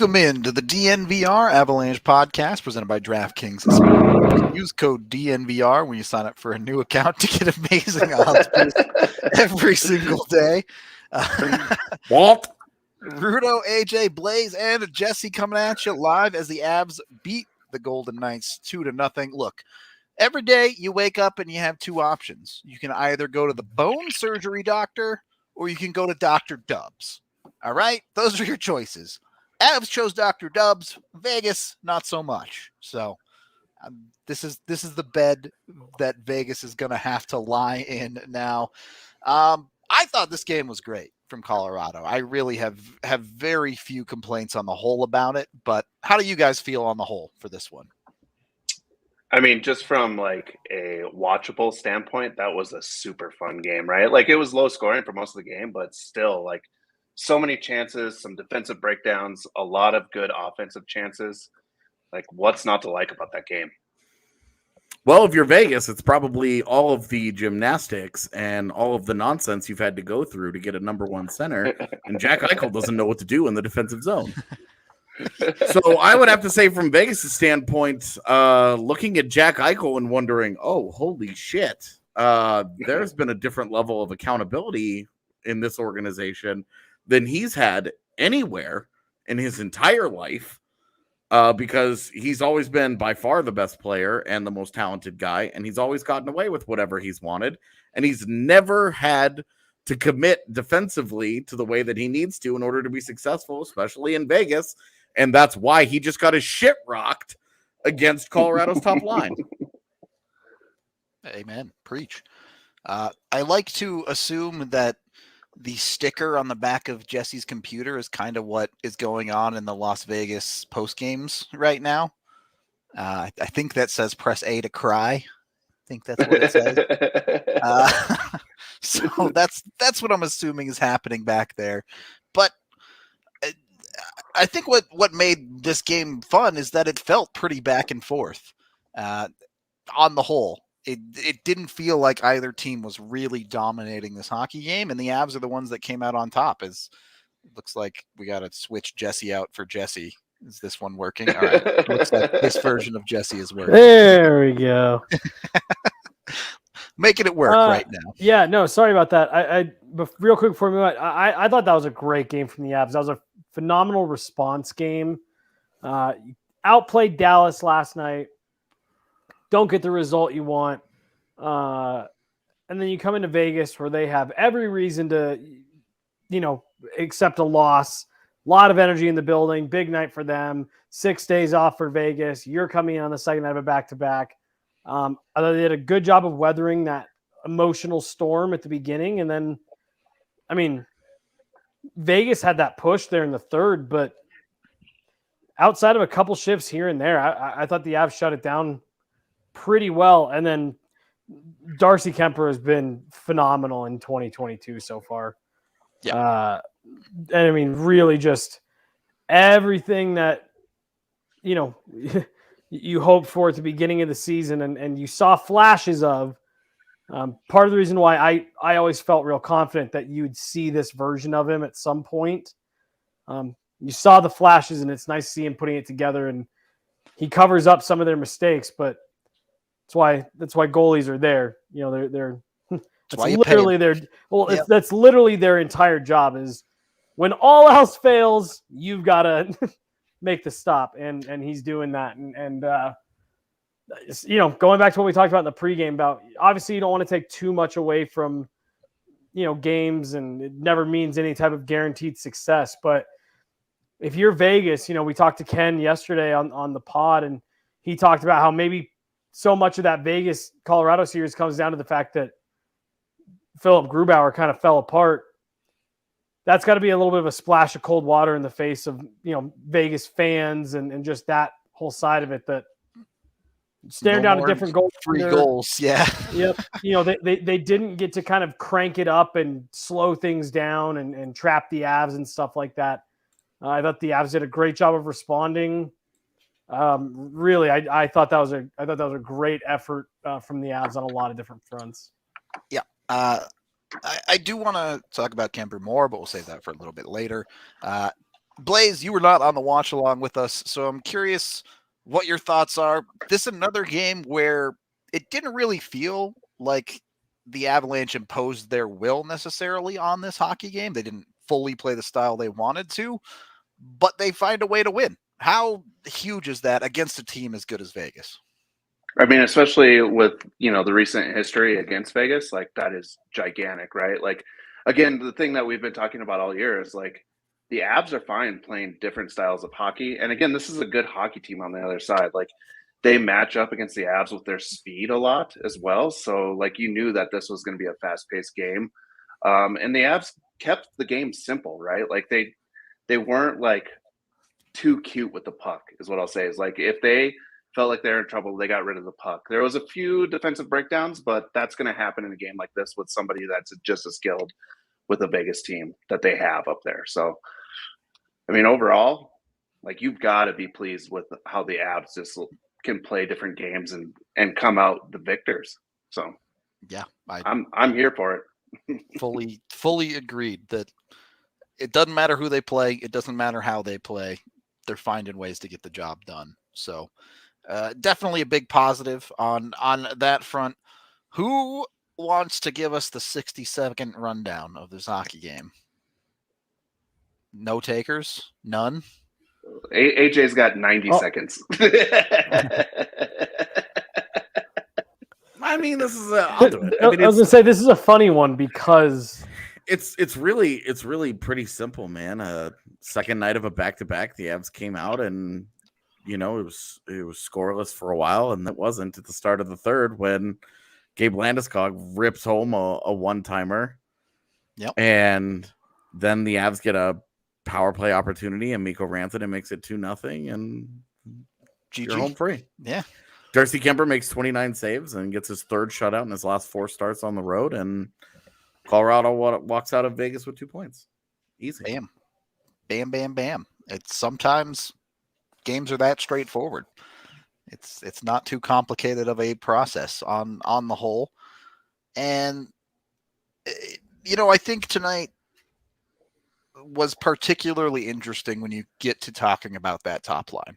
Welcome into the DNVR Avalanche podcast presented by DraftKings Sportsbook. Use code DNVR when you sign up for a new account to get amazing odds every single day. What? Rudo, AJ, Blais, and Jesse coming at you live as the Avs beat the Golden Knights 2-0. Look, every day you wake up and you have two options. You can either go to the bone surgery doctor or you can go to Dr. Dubs. All right? Those are your choices. Avs chose Dr. Dubs. Vegas, not so much. So this is the bed that Vegas is going to have to lie in now. I thought this game was great from Colorado. I really have very few complaints on the whole about it. But how do you guys feel on the whole for this one? I mean, just from like a watchable standpoint, that was a super fun game, right? Like it was low scoring for most of the game, but still like so many chances, some defensive breakdowns, a lot of good offensive chances. Like what's not to like about that game? Well, if you're Vegas, it's probably all of the gymnastics and all of the nonsense you've had to go through to get a number one center. And Jack Eichel doesn't know what to do in the defensive zone. So I would have to say from Vegas' standpoint, looking at Jack Eichel and wondering, oh, holy shit, there's been a different level of accountability in this organization than he's had anywhere in his entire life, because he's always been by far the best player and the most talented guy, and he's always gotten away with whatever he's wanted, and he's never had to commit defensively to the way that he needs to in order to be successful, especially in Vegas, and that's why he just got his shit rocked against Colorado's top line. Amen. Preach. I like to assume that the sticker on the back of Jesse's computer is kind of what is going on in the Las Vegas post games right now. I think that says press A to cry. I think that's what it says. So that's what I'm assuming is happening back there. But I think what made this game fun is that it felt pretty back and forth on the whole. It didn't feel like either team was really dominating this hockey game, and the Avs are the ones that came out on top. It looks like we got to switch Jesse out for Jesse. Is this one working? All right. It looks like this version of Jesse is working. There we go. Making it work right now. Yeah, no, sorry about that. But real quick before we move on, I thought that was a great game from the Avs. That was a phenomenal response game. Outplayed Dallas last night. Don't get the result you want. And then you come into Vegas where they have every reason to, accept a loss. A lot of energy in the building. Big night for them. 6 days off for Vegas. You're coming in on the second night of a back-to-back. They did a good job of weathering that emotional storm at the beginning. And then, Vegas had that push there in the third, but outside of a couple shifts here and there, I thought the Avs shut it down pretty well. And then Darcy Kuemper has been phenomenal in 2022 so far. Yeah. Really just everything that, you hoped for at the beginning of the season and you saw flashes of. Part of the reason why I always felt real confident that you'd see this version of him at some point. You saw the flashes, and it's nice to see him putting it together, and he covers up some of their mistakes, but that's why goalies are there. That's literally their that's literally their entire job is when all else fails, you've got to make the stop, and he's doing that. And going back to what we talked about in the pregame about, obviously you don't want to take too much away from, games, and it never means any type of guaranteed success. But if you're Vegas, we talked to Ken yesterday on the pod, and he talked about how maybe so much of that Vegas Colorado series comes down to the fact that Philip Grubauer kind of fell apart. That's got to be a little bit of a splash of cold water in the face of, Vegas fans and just that whole side of it, that staring down a different goal. 3 goals. Yeah. Yep. They didn't get to kind of crank it up and slow things down and trap the Avs and stuff like that. I thought the Avs did a great job of responding. Really, I thought that was a great effort from the Avs on a lot of different fronts. Yeah. I do want to talk about Kuemper more, but we'll save that for a little bit later. Blais, you were not on the watch along with us, so I'm curious what your thoughts are. This is another game where it didn't really feel like the Avalanche imposed their will necessarily on this hockey game. They didn't fully play the style they wanted to, but they find a way to win. How huge is that against a team as good as Vegas? I mean, especially with, the recent history against Vegas, like that is gigantic, right? Like, again, the thing that we've been talking about all year is like the Avs are fine playing different styles of hockey. And again, this is a good hockey team on the other side. Like they match up against the Avs with their speed a lot as well. So like you knew that this was going to be a fast paced game. And the Avs kept the game simple, right? Like they weren't like too cute with the puck is what I'll say. Is like if they felt like they're in trouble, they got rid of the puck. There was a few defensive breakdowns, but that's going to happen in a game like this with somebody that's just as skilled with the Vegas team that they have up there. So, I mean, overall, like you've got to be pleased with how the Avs just can play different games and come out the victors. So, yeah, I'm here for it. fully agreed that it doesn't matter who they play. It doesn't matter how they play. They're finding ways to get the job done. So, definitely a big positive on that front. Who wants to give us the 60-second rundown of this hockey game? No takers? None? AJ's got 90 seconds. I mean, this is I'll do it. I was going to say this is a funny one because it's really pretty simple, man. Second night of a back-to-back, the Avs came out and it was scoreless for a while, and it wasn't at the start of the third when Gabe Landeskog rips home a one-timer. Yep. And then the Avs get a power play opportunity, and Mikko Rantanen makes it 2-0, and you're home free. Yeah. Darcy Kuemper makes 29 saves and gets his third shutout in his last 4 starts on the road, and Colorado walks out of Vegas with 2 points. Easy. Bam. Bam, bam, bam. It's sometimes games are that straightforward. It's not too complicated of a process on the whole. And, I think tonight was particularly interesting when you get to talking about that top line.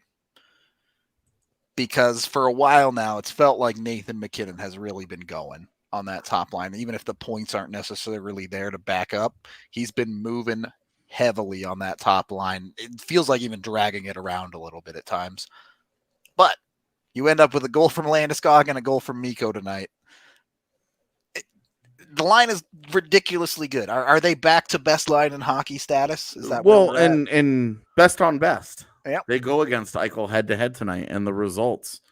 Because for a while now, it's felt like Nathan MacKinnon has really been going on that top line. Even if the points aren't necessarily there to back up, he's been moving heavily on that top line. It feels like even dragging it around a little bit at times. But you end up with a goal from Landeskog and a goal from Mikko tonight. The line is ridiculously good. Are they back to best line in hockey status? Is that and best on best? Yep. They go against Eichel head to head tonight, and the results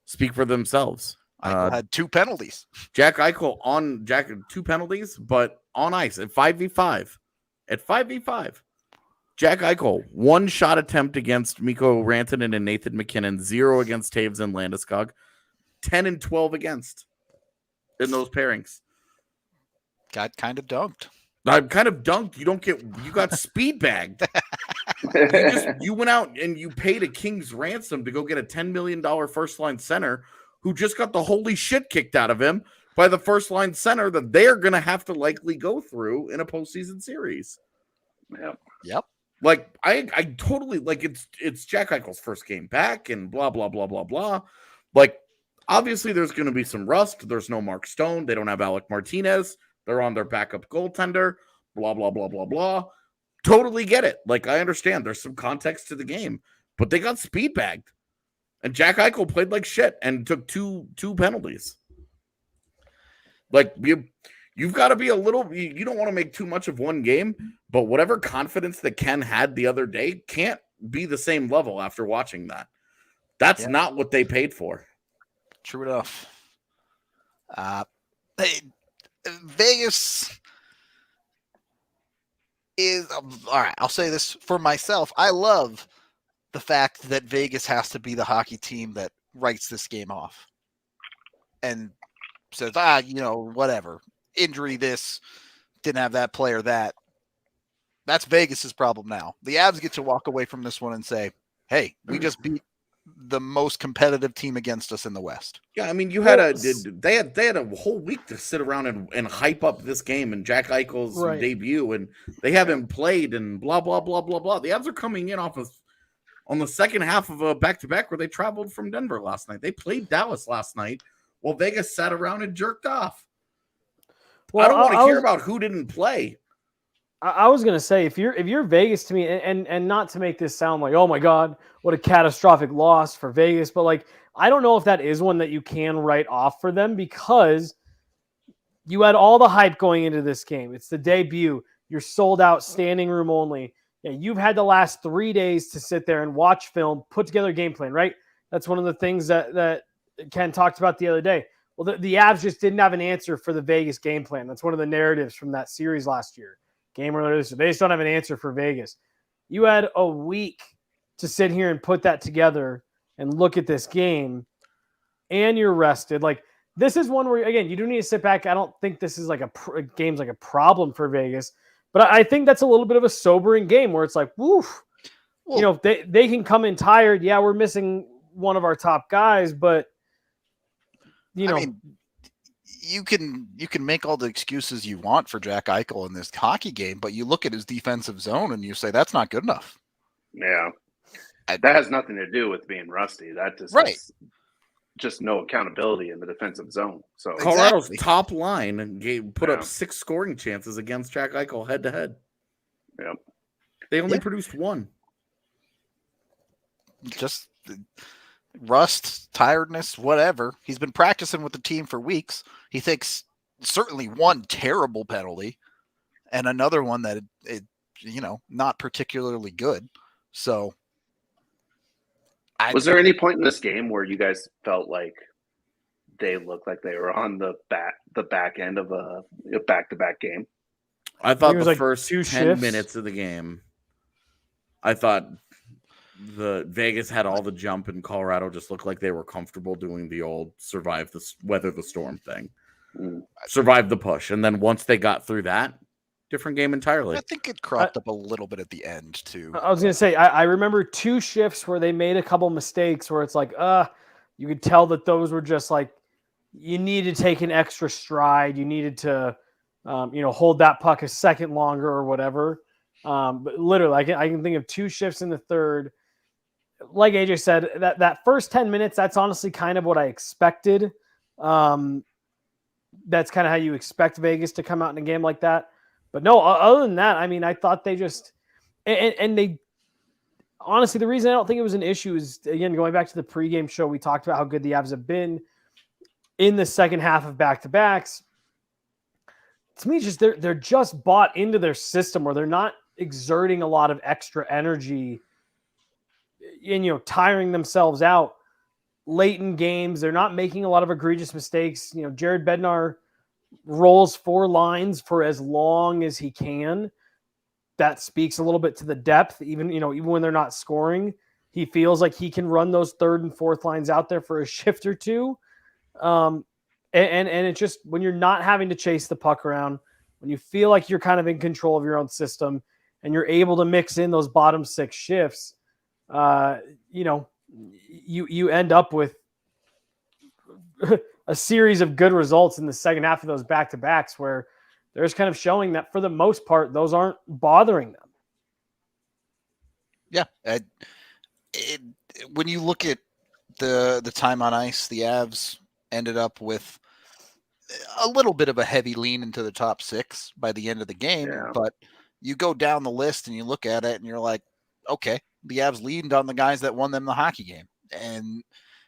speak for themselves. Eichel had 2 penalties. Jack Eichel 2 penalties, but on ice at 5v5. At 5v5, Jack Eichel 1 shot attempt against Mikko Rantanen and Nathan MacKinnon, 0 against Taves and Landeskog, 10 and 12 against in those pairings. Got kind of dunked. I'm kind of dunked. You got speed bagged. You went out and you paid a king's ransom to go get a $10 million first line center who just got the holy shit kicked out of him by the first line center that they're going to have to likely go through in a postseason series. Yep. Like I totally like it's Jack Eichel's first game back and blah, blah, blah, blah, blah. Like obviously there's going to be some rust. There's no Mark Stone. They don't have Alec Martinez. They're on their backup goaltender, blah, blah, blah, blah, blah. Totally get it. Like, I understand there's some context to the game, but they got speed bagged. And Jack Eichel played like shit and took two penalties. Like, you've got to be a little, you don't want to make too much of one game, but whatever confidence that Ken had the other day can't be the same level after watching that. That's not what they paid for. True enough. Vegas is all right. I'll say this for myself. I love the fact that Vegas has to be the hockey team that writes this game off and says, whatever, injury, this didn't have that player, that. That's Vegas's problem now. The Avs get to walk away from this one and say, hey, we just beat the most competitive team against us in the West. Yeah, I mean, they had a whole week to sit around and hype up this game and Jack Eichel's debut, and they haven't played and blah blah blah blah blah. The Avs are coming in on the second half of a back-to-back where they traveled from Denver last night. They played Dallas last night while Vegas sat around and jerked off. Well, I don't want to hear about who didn't play. I was gonna say if you're Vegas, to me, and not to make this sound like, oh my God, what a catastrophic loss for Vegas, but like I don't know if that is one that you can write off for them, because you had all the hype going into this game. It's the debut. You're sold out, standing room only. Yeah, you've had the last 3 days to sit there and watch film, put together a game plan, right? That's one of the things that Ken talked about the other day. Well, the Avs just didn't have an answer for the Vegas game plan. That's one of the narratives from that series last year. Game earlier, so they just don't have an answer for Vegas. You had a week to sit here and put that together and look at this game, and you're rested. Like, this is one where, again, you do need to sit back. I don't think this is like a game's like a problem for Vegas, but I think that's a little bit of a sobering game where it's like, woof, you know, they can come in tired. Yeah, we're missing one of our top guys, but you know, I mean, you can make all the excuses you want for Jack Eichel in this hockey game, but you look at his defensive zone and you say that's not good enough. Yeah, that has nothing to do with being rusty. That just has just no accountability in the defensive zone. So Colorado's top line put up 6 scoring chances against Jack Eichel head to head. Yep, they only produced 1. Just rust, tiredness, whatever. He's been practicing with the team for weeks. He thinks certainly one terrible penalty and another one that not particularly good. So was there any point in this game where you guys felt like they looked like they were on the back end of a back-to-back game? I thought the first 10 minutes of the game, I thought the Vegas had all the jump and Colorado just looked like they were comfortable doing the old weather the storm thing. Survive the push. And then once they got through that, different game entirely. I think it cropped up a little bit at the end too. I was going to say, I remember 2 shifts where they made a couple mistakes where it's like, you could tell that those were just like, you needed to take an extra stride. You needed to, hold that puck a second longer or whatever. But literally, I can think of 2 shifts in the third. Like AJ said, that first 10 minutes, that's honestly kind of what I expected. That's kind of how you expect Vegas to come out in a game like that. But no, other than that, I mean, I thought they just and they honestly, the reason I don't think it was an issue is, again, going back to the pregame show, we talked about how good the Avs have been in the second half of back-to-backs. To me, it's just they're just bought into their system where they're not exerting a lot of extra energy and tiring themselves out late in games. They're not making a lot of egregious mistakes. Jared Bednar rolls 4 lines for as long as he can. That speaks a little bit to the depth. Even when they're not scoring, he feels like he can run those 3rd and 4th lines out there for a shift or 2. And it's just when you're not having to chase the puck around, when you feel like you're kind of in control of your own system and you're able to mix in those bottom 6 shifts, you end up with a series of good results in the second half of those back-to-backs where they're just kind of showing that for the most part, those aren't bothering them. Yeah. When you look at the time on ice, the Avs ended up with a little bit of a heavy lean into the top 6 by the end of the game, but you go down the list and you look at it and you're like, okay, the Avs leaned on the guys that won them the hockey game, and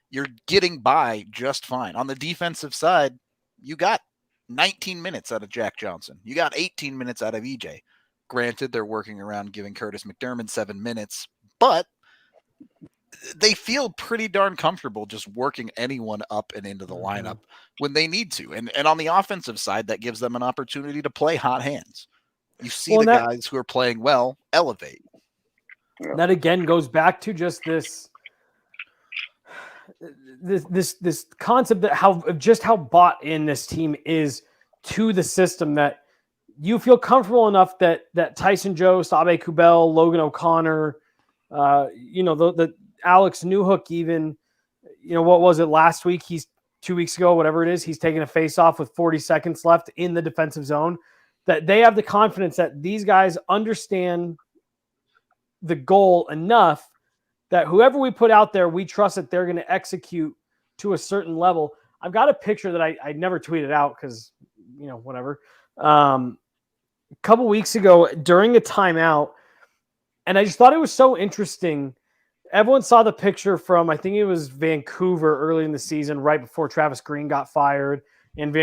you're getting by just fine. On the defensive side, you got 19 minutes out of Jack Johnson. You got 18 minutes out of EJ. Granted, they're working around giving Curtis McDermott 7 minutes, but they feel pretty darn comfortable just working anyone up and into the lineup when they need to. And on the offensive side, that gives them an opportunity to play hot hands. You see guys who are playing well elevate. That again goes back to just this concept that how bought in this team is to the system, that you feel comfortable enough that Tyson Joe, Sabe Kubel, Logan O'Connor, Alex Newhook, even, what was it last week? 2 weeks ago, whatever it is, he's taking a face-off with 40 seconds left in the defensive zone. That they have the confidence that these guys understand the goal enough that whoever we put out there, we trust that they're going to execute to a certain level. I've got a picture that I never tweeted out because, whatever. A couple weeks ago during a timeout, and I just thought it was so interesting. Everyone saw the picture from, I think it was Vancouver early in the season, right before Travis Green got fired. And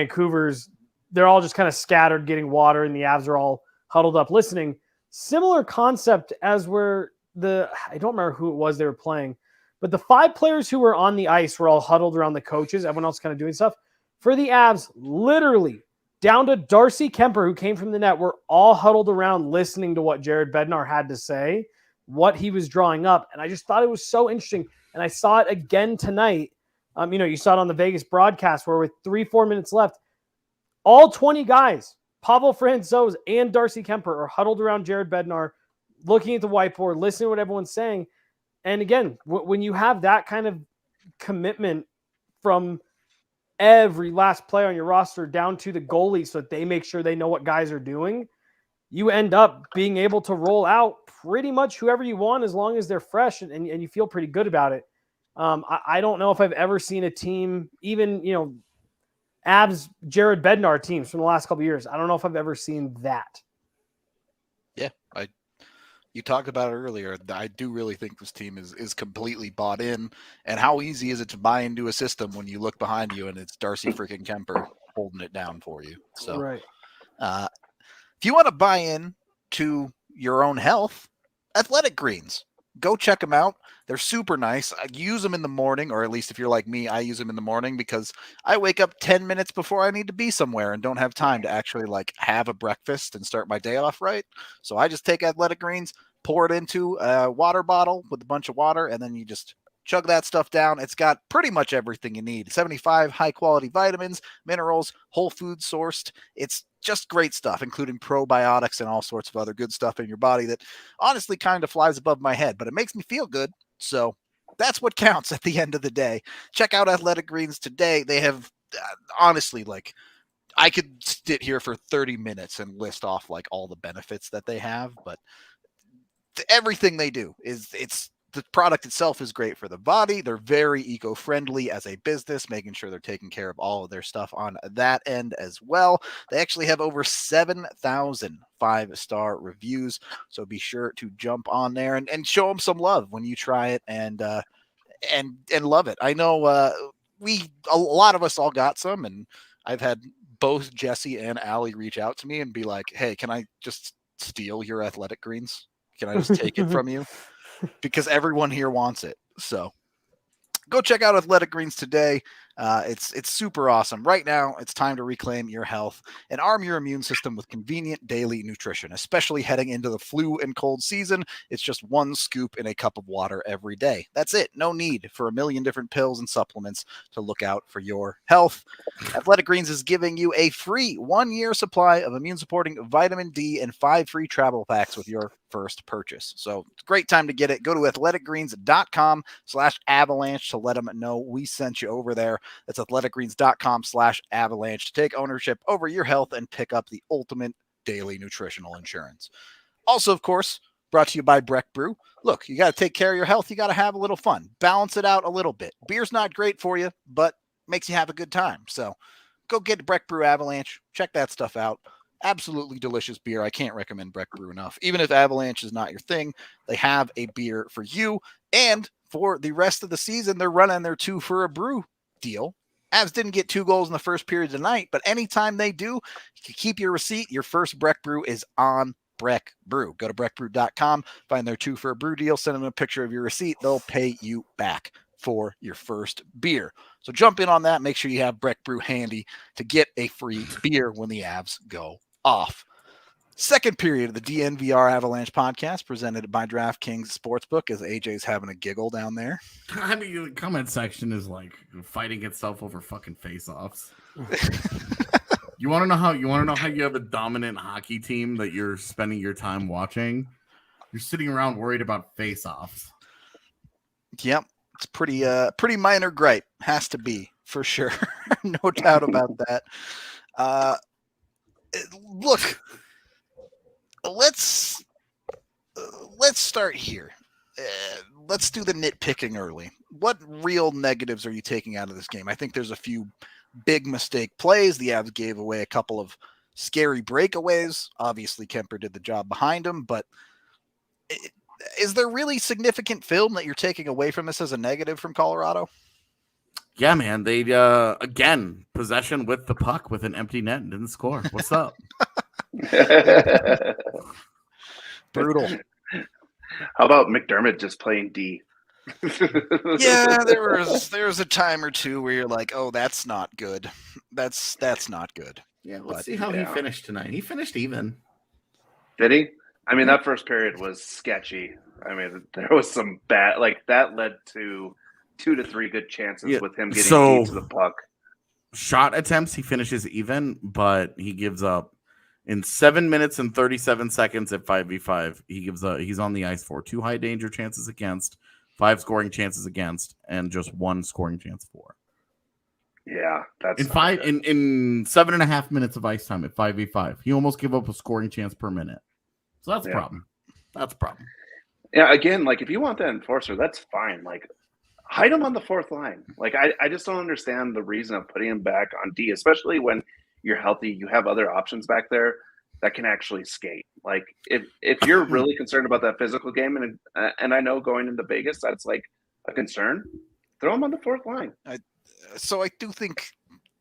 they're all just kind of scattered getting water, and the Avs are all huddled up listening. Similar concept as where I don't remember who it was they were playing, but the 5 players who were on the ice were all huddled around the coaches. Everyone else kind of doing stuff. For the Avs, literally down to Darcy Kuemper, who came from the net, were all huddled around listening to what Jared Bednar had to say, what he was drawing up. And I just thought it was so interesting. And I saw it again tonight. You saw it on the Vegas broadcast where with 3-4 minutes left, all 20 guys, Pavel Francouz and Darcy Kuemper, are huddled around Jared Bednar, looking at the whiteboard, listening to what everyone's saying. And again, when you have that kind of commitment from every last player on your roster down to the goalie so that they make sure they know what guys are doing, you end up being able to roll out pretty much whoever you want as long as they're fresh and you feel pretty good about it. I don't know if I've ever seen a team, even, Avs, Jared Bednar teams from the last couple of years. I don't know if I've ever seen that. Yeah, you talked about it earlier. I do really think this team is completely bought in. And how easy is it to buy into a system when you look behind you and it's Darcy freaking Kuemper holding it down for you? So, right. If you want to buy in to your own health, Athletic Greens, go check them out. They're super nice. I use them in the morning, or at least if you're like me, I use them in the morning because I wake up 10 minutes before I need to be somewhere and don't have time to actually have a breakfast and start my day off right. So I just take Athletic Greens, pour it into a water bottle with a bunch of water, and then you just chug that stuff down. It's got pretty much everything you need. 75 high-quality vitamins, minerals, whole food sourced. It's just great stuff, including probiotics and all sorts of other good stuff in your body that honestly kind of flies above my head, but it makes me feel good. So that's what counts at the end of the day. Check out Athletic Greens today. They have, honestly, I could sit here for 30 minutes and list off all the benefits that they have, but everything they do the product itself is great for the body. They're very eco-friendly as a business, making sure they're taking care of all of their stuff on that end as well. They actually have over 7,000 5-star reviews. So be sure to jump on there and show them some love when you try it and love it. I know a lot of us all got some, and I've had both Jesse and Allie reach out to me and be like, hey, can I just steal your Athletic Greens? Can I just take it from you? Because everyone here wants it. So go check out Athletic Greens today. It's super awesome. Right now, it's time to reclaim your health and arm your immune system with convenient daily nutrition, especially heading into the flu and cold season. It's just one scoop in a cup of water every day. That's it. No need for a million different pills and supplements to look out for your health. Athletic Greens is giving you a free 1-year supply of immune-supporting vitamin D and 5 free travel packs with your first purchase. So it's a great time to get it. Go to athleticgreens.com/avalanche to let them know we sent you over there. That's athleticgreens.com/avalanche to take ownership over your health and pick up the ultimate daily nutritional insurance. Also, of course, brought to you by Breck Brew. Look, you got to take care of your health. You got to have a little fun. Balance it out a little bit. Beer's not great for you, but makes you have a good time. So go get Breck Brew Avalanche. Check that stuff out. Absolutely delicious beer. I can't recommend Breck Brew enough. Even if Avalanche is not your thing, they have a beer for you. And for the rest of the season, they're running their 2 for a brew deal. Avs didn't get 2 goals in the first period tonight, but anytime they do, you can keep your receipt. Your first Breck Brew is on Breck Brew. Go to breckbrew.com, find their 2 for a brew deal, send them a picture of your receipt. They'll pay you back for your first beer. So jump in on that. Make sure you have Breck Brew handy to get a free beer when the Avs go off. Second period of the DNVR Avalanche podcast presented by DraftKings Sportsbook, as AJ's having a giggle down there. I mean, the comment section is fighting itself over fucking face-offs. You want to know how you have a dominant hockey team that you're spending your time watching? You're sitting around worried about face-offs. Yep. It's pretty minor gripe. Has to be, for sure. No doubt about that. Look, let's start here. Let's do the nitpicking early. What real negatives are you taking out of this game? I think there's a few big mistake plays. The Avs gave away a couple of scary breakaways. Obviously, Kuemper did the job behind him, but is there really significant film that you're taking away from this as a negative from Colorado? Yeah, man. They, again, possession with the puck with an empty net and didn't score. What's up? Brutal. How about McDermott just playing D? Yeah, there was a time or two where you're like, oh, that's not good. That's not good. Yeah, let's see how he finished tonight. He finished even. Did he? I mean, that first period was sketchy. I mean, there was some bad, like that led to 2 to 3 good chances with him getting to the puck. Shot attempts, he finishes even, but he gives up in 7 minutes and 37 seconds at 5v5. He's on the ice for 2 high danger chances against, 5 scoring chances against, and just 1 scoring chance for. Yeah, that's in 7.5 minutes of ice time at 5v5. He almost gave up a scoring chance per minute. So that's a problem. That's a problem. Yeah, again, like if you want that enforcer, that's fine. Like hide him on the 4th line. Like I just don't understand the reason of putting him back on D, especially when you're healthy. You have other options back there that can actually skate. Like if you're really concerned about that physical game, and I know going into Vegas that's like a concern, throw him on the 4th line. So I do think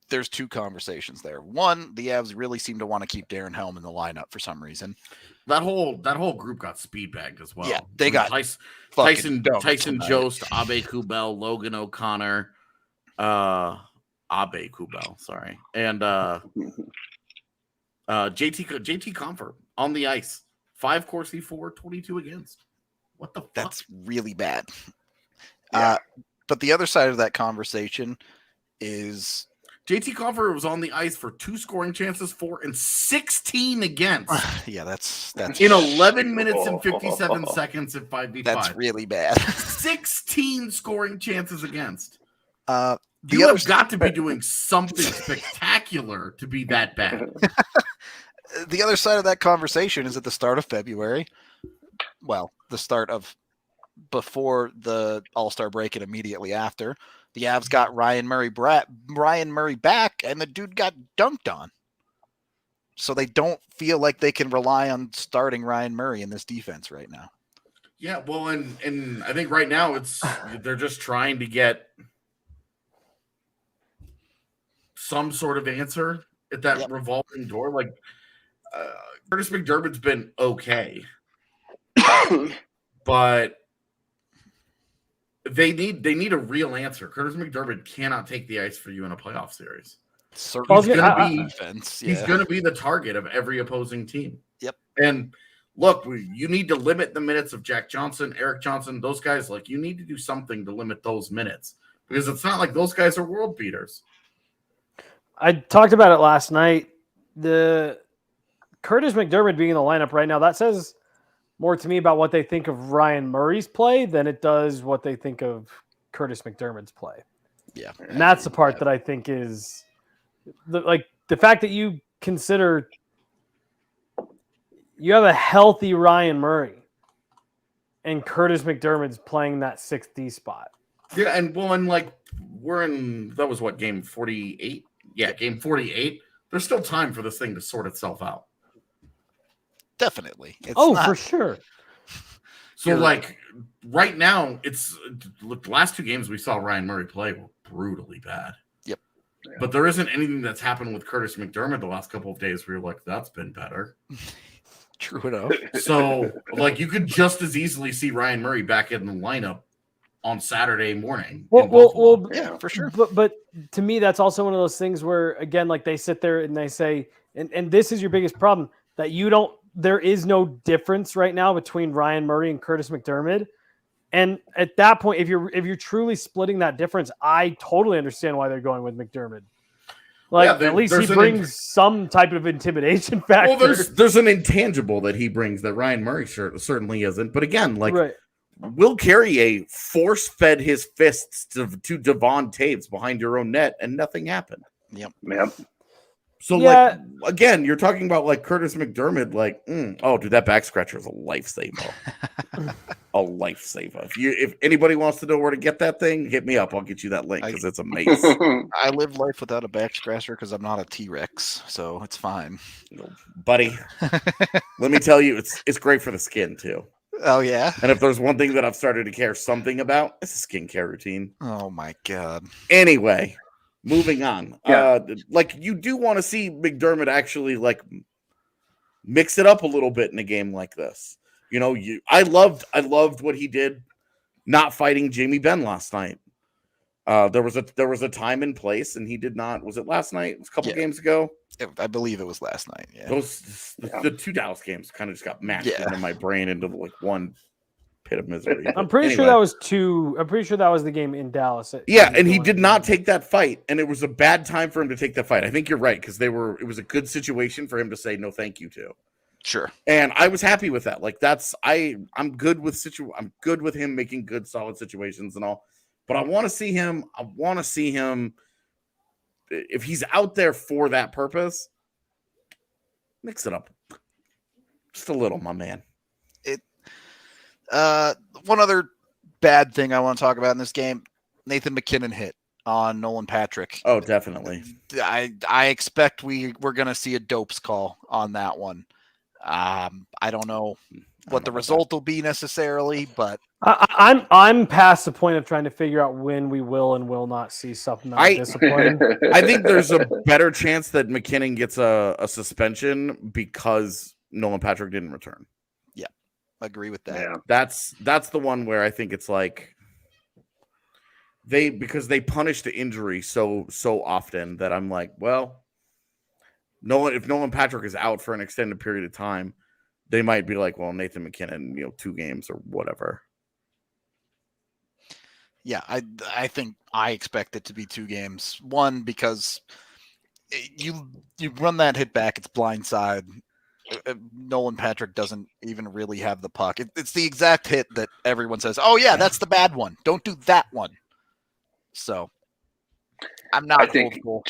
there's 2 conversations there. One, the Avs really seem to want to keep Darren Helm in the lineup for some reason. That whole group got speed bagged as well. Yeah, they got Tyson Jost, Abe Kubel, Logan O'Connor, Abe Kubel, sorry, and JT Kuemper on the ice. 5 Corsi for, 22 against. What the fuck? That's really bad. Yeah. But the other side of that conversation is JT Kuemper was on the ice for 2 scoring chances for and 16 against. Yeah, that's in 11 minutes and 57 seconds at 5v5. That's really bad. 16 scoring chances against. You have got to be doing something spectacular to be that bad. The other side of that conversation is at the start of February. Well, the start of before the All-Star break and immediately after. The Avs got Ryan Murray back, and the dude got dunked on. So they don't feel like they can rely on starting Ryan Murray in this defense right now. Yeah, well, and I think right now they're just trying to get some sort of answer at that revolving door. Like Curtis McDermott's been okay, but they need a real answer. Curtis McDermott cannot take the ice for you in a playoff series. He's going to be the target of every opposing team. Yep. And look, you need to limit the minutes of Jack Johnson, Eric Johnson, those guys. Like you need to do something to limit those minutes because it's not like those guys are world beaters. I talked about it last night. The Curtis McDermott being in the lineup right now, that says more to me about what they think of Ryan Murray's play than it does what they think of Curtis McDermott's play. Yeah. And that's the part that I think is the fact that you consider you have a healthy Ryan Murray and Curtis McDermott's playing that 6D spot. Yeah. And we're in, that was what, game 48? Yeah. Game 48. There's still time for this thing to sort itself out. Definitely. For sure. So, right now, the last 2 games we saw Ryan Murray play were brutally bad. Yep. Yeah. But there isn't anything that's happened with Curtis McDermott the last couple of days where you're like, that's been better. True enough. So, you could just as easily see Ryan Murray back in the lineup on Saturday morning. Well, yeah, for sure. But to me, that's also one of those things where, again, they sit there and they say, and this is your biggest problem, that there is no difference right now between Ryan Murray and Curtis McDermott. And at that point, if you're truly splitting that difference, I totally understand why they're going with McDermott. At least he brings some type of intimidation factor. Well, there's an intangible that he brings that Ryan Murray certainly isn't. But again, right. Will Carrier force-fed his fists to Devon Taves behind your own net, and nothing happened. Yep. So, like, again, you're talking about, like, Curtis McDermott, like, oh, dude, that back scratcher is a lifesaver. A lifesaver. If anybody wants to know where to get that thing, hit me up. I'll get you that link because it's amazing. I live life without a back scratcher because I'm not a T-Rex, so it's fine. Buddy, let me tell you, it's great for the skin, too. Oh, yeah? And if there's one thing that I've started to care something about, it's a skincare routine. Oh, my God. Anyway, moving on. Yeah. Like, you do want to see McDermott actually, like, mix it up a little bit in a game like this. You know, I loved what he did not fighting Jamie Benn last night. There was a time and place, and he did not. Was it last night? It was a couple games ago. I believe it was last night. Yeah. The two Dallas games kind of just got mashed into my brain into like one pit of misery. I'm pretty sure that was two. I'm pretty sure that was the game in Dallas. Yeah, and he did not take that fight, and it was a bad time for him to take that fight. I think you're right because it was a good situation for him to say no thank you to. Sure. And I was happy with that. Like I'm good with I'm good with him making good solid situations and all. But I want to see him if he's out there for that purpose, mix it up just a little, my man. One other bad thing I want to talk about in this game, Nathan MacKinnon hit on Nolan Patrick. Oh, definitely. I expect we're going to see a dopes call on that one. I don't know what the result will be necessarily, but I'm past the point of trying to figure out when we will and will not see something that disappointing. I think there's a better chance that MacKinnon gets a suspension because Nolan Patrick didn't return. Yeah, agree with that. Yeah. That's the one where I think it's like because they punish the injury so often that I'm like, well, if Nolan Patrick is out for an extended period of time, they might be like, well, Nathan MacKinnon, 2 games or whatever. Yeah, I think I expect it to be 2 games. One, because you run that hit back, it's blindside. Nolan Patrick doesn't even really have the puck. It's the exact hit that everyone says, oh, yeah, that's the bad one. Don't do that one. So I'm not hopeful.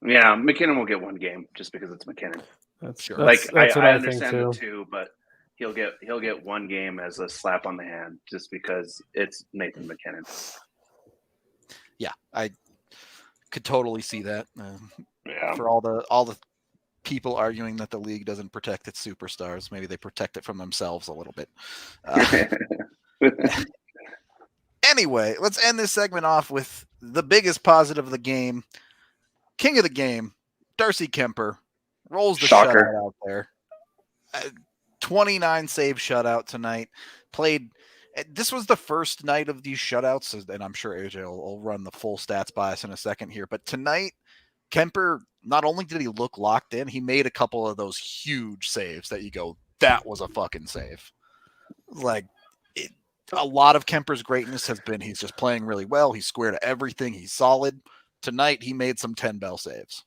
Yeah, MacKinnon will get 1 game just because it's MacKinnon. That's sure. That's I what understand think the 2, but he'll get 1 game as a slap on the hand just because it's Nathan MacKinnon. Yeah, I could totally see that. Yeah. For all the people arguing that the league doesn't protect its superstars, maybe they protect it from themselves a little bit. Anyway, let's end this segment off with the biggest positive of the game. King of the game, Darcy Kuemper, rolls the Shocker. shutout out there. 29 save shutout tonight. This was the first night of these shutouts, and I'm sure AJ will run the full stats by us in a second here. But tonight, Kuemper, not only did he look locked in, he made a couple of those huge saves that you go, that was a fucking save. A lot of Kemper's greatness has been he's just playing really well. He's square to everything. He's solid. Tonight, he made some 10-bell saves.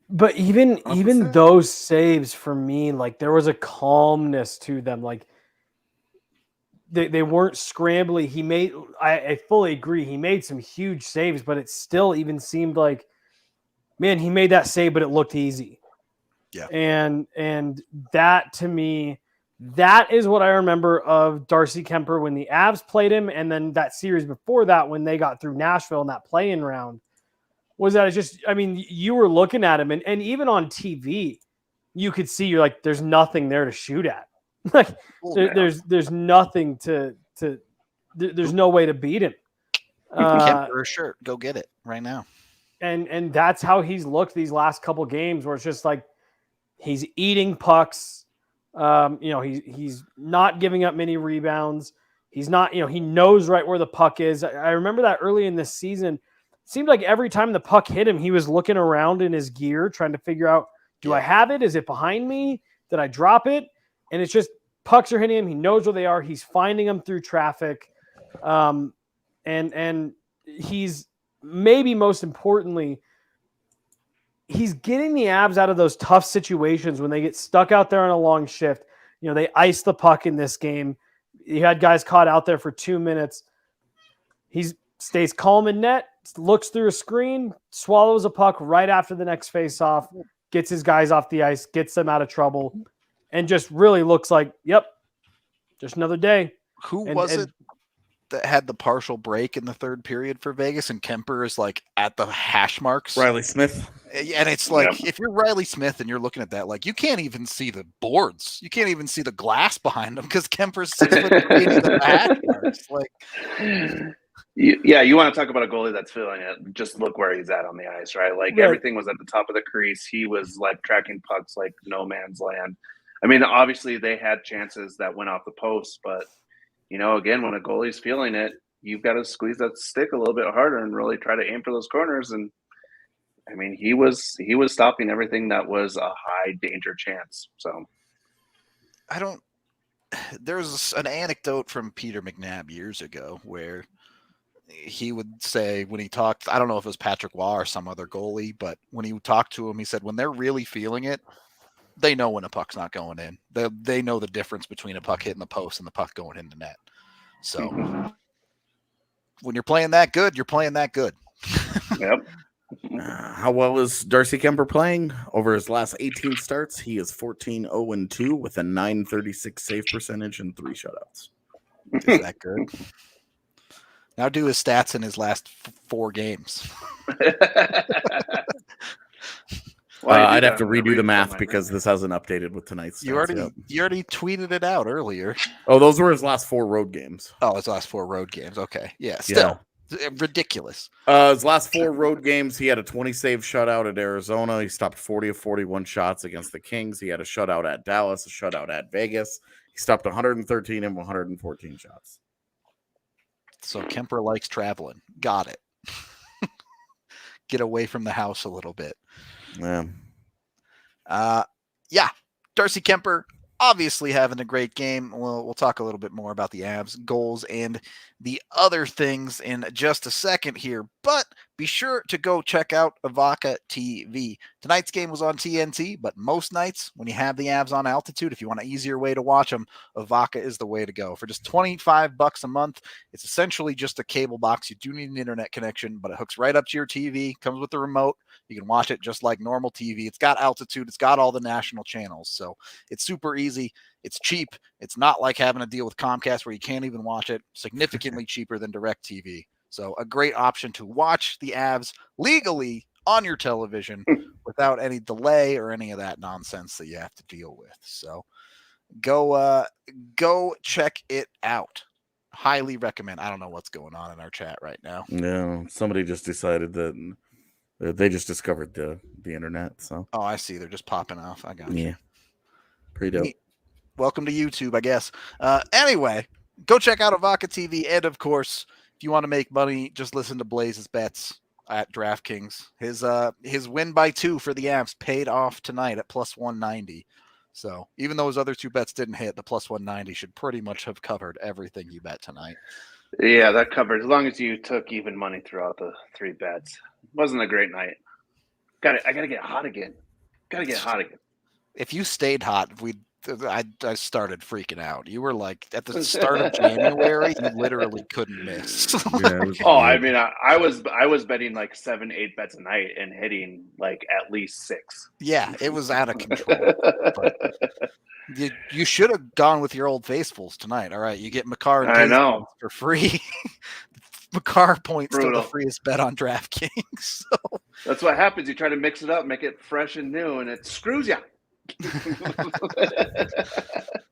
But even those saves for me, like there was a calmness to them. Like they weren't scrambly. I fully agree. He made some huge saves, but it still even seemed like, man, he made that save, but it looked easy. Yeah. And that to me, that is what I remember of Darcy Kuemper when the Avs played him. And then that series before that, when they got through Nashville in that play-in round, was that it's just, I mean, you were looking at him and even on TV, you could see you're like, there's nothing there to shoot at. Like there's nothing there's no way to beat him. Kuemper a shirt. Go get it right now. And that's how he's looked these last couple games where it's just like, he's eating pucks. He's not giving up many rebounds. He's not, he knows right where the puck is. I remember that early in this season, it seemed like every time the puck hit him, he was looking around in his gear, trying to figure out, do I have it? Is it behind me? Did I drop it? And it's just pucks are hitting him. He knows where they are. He's finding them through traffic. And he's maybe most importantly, he's getting the Avs out of those tough situations when they get stuck out there on a long shift. They ice the puck in this game. You had guys caught out there for 2 minutes. He stays calm in net, looks through a screen, swallows a puck right after the next face-off, gets his guys off the ice, gets them out of trouble, and just really looks like, yep, just another day. Who was it that had the partial break in the third period for Vegas, and Kuemper is like at the hash marks? Riley Smith. And it's like, if you're Riley Smith and you're looking at that, like, you can't even see the boards. You can't even see the glass behind him because Kemper's 6'3" and he's at the hash marks. Like, yeah, you want to talk about a goalie that's feeling it. Just look where he's at on the ice, right? Like, everything was at the top of the crease. He was like tracking pucks like no man's land. I mean, obviously they had chances that went off the post, but again, when a goalie's feeling it, you've got to squeeze that stick a little bit harder and really try to aim for those corners. And I mean, he was stopping everything that was a high danger chance. So there's an anecdote from Peter McNabb years ago where he would say, when he talked, I don't know if it was Patrick Waugh or some other goalie, but when he talked to him, he said, when they're really feeling it, they know when a puck's not going in. They know the difference between a puck hitting the post and the puck going in the net. So when you're playing that good, you're playing that good. Yep. How well is Darcy Kuemper playing? Over his last 18 starts, he is 14-0-2 with a .936 save percentage and 3 shutouts. Is that good? Now do his stats in his last 4 games. I'd have to redo the math because this hasn't updated with tonight's stats. You already tweeted it out earlier. Oh, those were his last 4 road games. Oh, his last 4 road games. Okay. Yeah, still. Ridiculous. His last 4 road games, he had a 20-save shutout at Arizona. He stopped 40 of 41 shots against the Kings. He had a shutout at Dallas, a shutout at Vegas. He stopped 113 and 114 shots. So Kuemper likes traveling. Got it. Get away from the house a little bit. Yeah. Darcy Kuemper obviously having a great game. We'll talk a little bit more about the Avs goals and the other things in just a second here, but be sure to go check out Avaca TV. Tonight's game was on TNT, but most nights when you have the Avs on altitude, if you want an easier way to watch them, Avaca is the way to go. For just $25 a month, it's essentially just a cable box. You do need an internet connection, but it hooks right up to your TV, comes with the remote. You can watch it just like normal TV. It's got altitude. It's got all the national channels. So it's super easy. It's cheap. It's not like having to deal with Comcast where you can't even watch it. Significantly cheaper than DirecTV. So a great option to watch the Avs legally on your television without any delay or any of that nonsense that you have to deal with. So go check it out. Highly recommend. I don't know what's going on in our chat right now. No, somebody just decided that they just discovered the internet. So I see. They're just popping off. I got you. Yeah. Pretty dope. Welcome to YouTube, I guess. Anyway, go check out Avaca TV. And of course, if you want to make money, just listen to Blais's bets at DraftKings. His win by 2 for the Avs paid off tonight at plus 190. So even though his other 2 bets didn't hit, the plus 190 should pretty much have covered everything you bet tonight. Yeah, that covered. As long as you took even money throughout the 3 bets. Wasn't a great night. I gotta get hot again. If you stayed hot, I started freaking out. You were like at the start of January, you literally couldn't miss. I mean, I was betting like 7-8 bets a night and hitting like at least 6. Yeah, it was out of control. But you should have gone with your old faithfuls tonight. All right, you get Makar and for free. Makar points to the freest bet on DraftKings. So. That's what happens. You try to mix it up, make it fresh and new, and it screws you.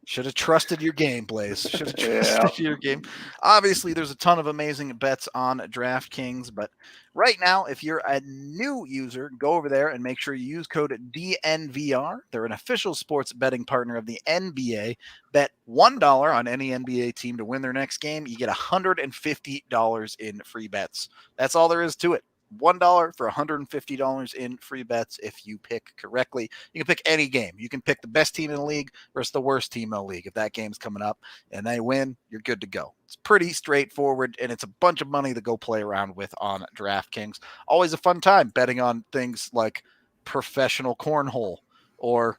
Should have trusted your game, Blais. Should have trusted your game. Obviously, there's a ton of amazing bets on DraftKings, but right now, if you're a new user, go over there and make sure you use code DNVR. They're an official sports betting partner of the NBA. Bet $1 on any NBA team to win their next game. You get $150 in free bets. That's all there is to it. $1 for $150 in free bets if you pick correctly. You can pick any game. You can pick the best team in the league versus the worst team in the league. If that game's coming up and they win, you're good to go. It's pretty straightforward, and it's a bunch of money to go play around with on DraftKings. Always a fun time betting on things like professional cornhole or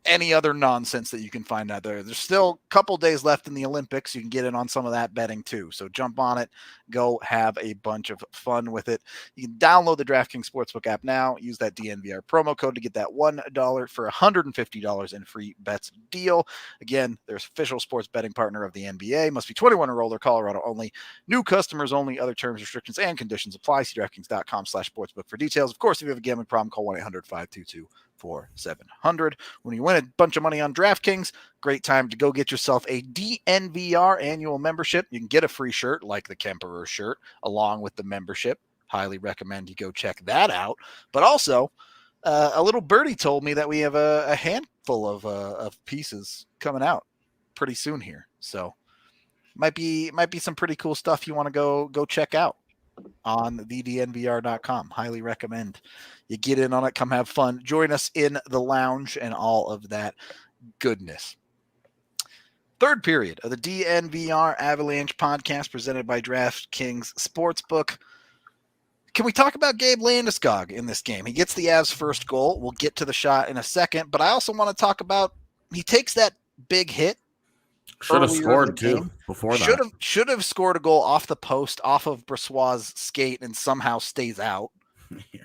any other nonsense that you can find out there. There's still a couple days left in the Olympics. You can get in on some of that betting too. So jump on it. Go have a bunch of fun with it. You can download the DraftKings Sportsbook app now. Use that DNVR promo code to get that $1 for $150 in free bets deal. Again, there's official sports betting partner of the NBA. Must be 21 or older. Colorado only. New customers only. Other terms, restrictions, and conditions apply. See DraftKings.com/sportsbook for details. Of course, if you have a gambling problem, call 1-800-522-4700. When you win a bunch of money on DraftKings, great time to go get yourself a DNVR annual membership. You can get a free shirt like the Kuemper shirt along with the membership. Highly recommend you go check that out. But also, a little birdie told me that we have a handful of pieces coming out pretty soon here. So might be some pretty cool stuff you want to go check out on thednvr.com. Highly recommend you get in on it. Come have fun. Join us in the lounge and all of that goodness. Third period of the DNVR Avalanche podcast presented by DraftKings Sportsbook. Can we talk about Gabe Landeskog in this game? He gets the Avs' first goal. We'll get to the shot in a second, but I also want to talk about he takes that big hit. Should have scored too before that. Should have scored a goal off the post, off of Brossois' skate, and somehow stays out. Yeah.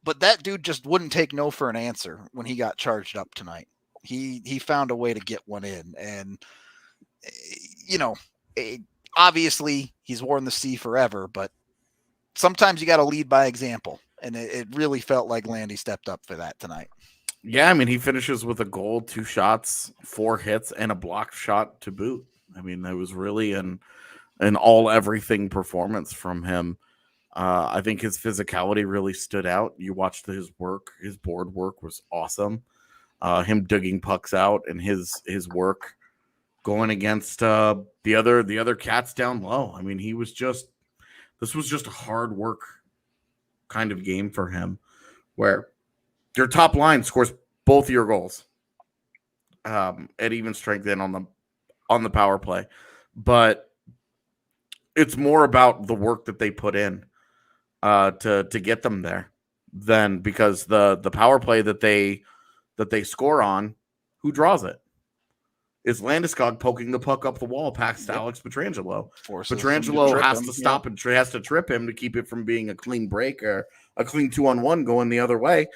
But that dude just wouldn't take no for an answer when he got charged up tonight. He found a way to get one in, and obviously he's worn the C forever, but sometimes you got to lead by example, and it really felt like Landy stepped up for that tonight. Yeah, I mean, he finishes with a goal, 2 shots, 4 hits, and a blocked shot to boot. I mean, that was really an all-everything performance from him. I think his physicality really stood out. You watched his work. His board work was awesome. Him digging pucks out and his work going against the other cats down low. I mean, this was just a hard work kind of game for him where your top line scores both your goals at even strength and on the power play. But it's more about the work that they put in to get them there than because the power play that they score on, who draws it? Is Landeskog poking the puck up the wall past Alex Pietrangelo. Pietrangelo has to stop and has to trip him to keep it from being a clean break or a clean 2-on-1 going the other way.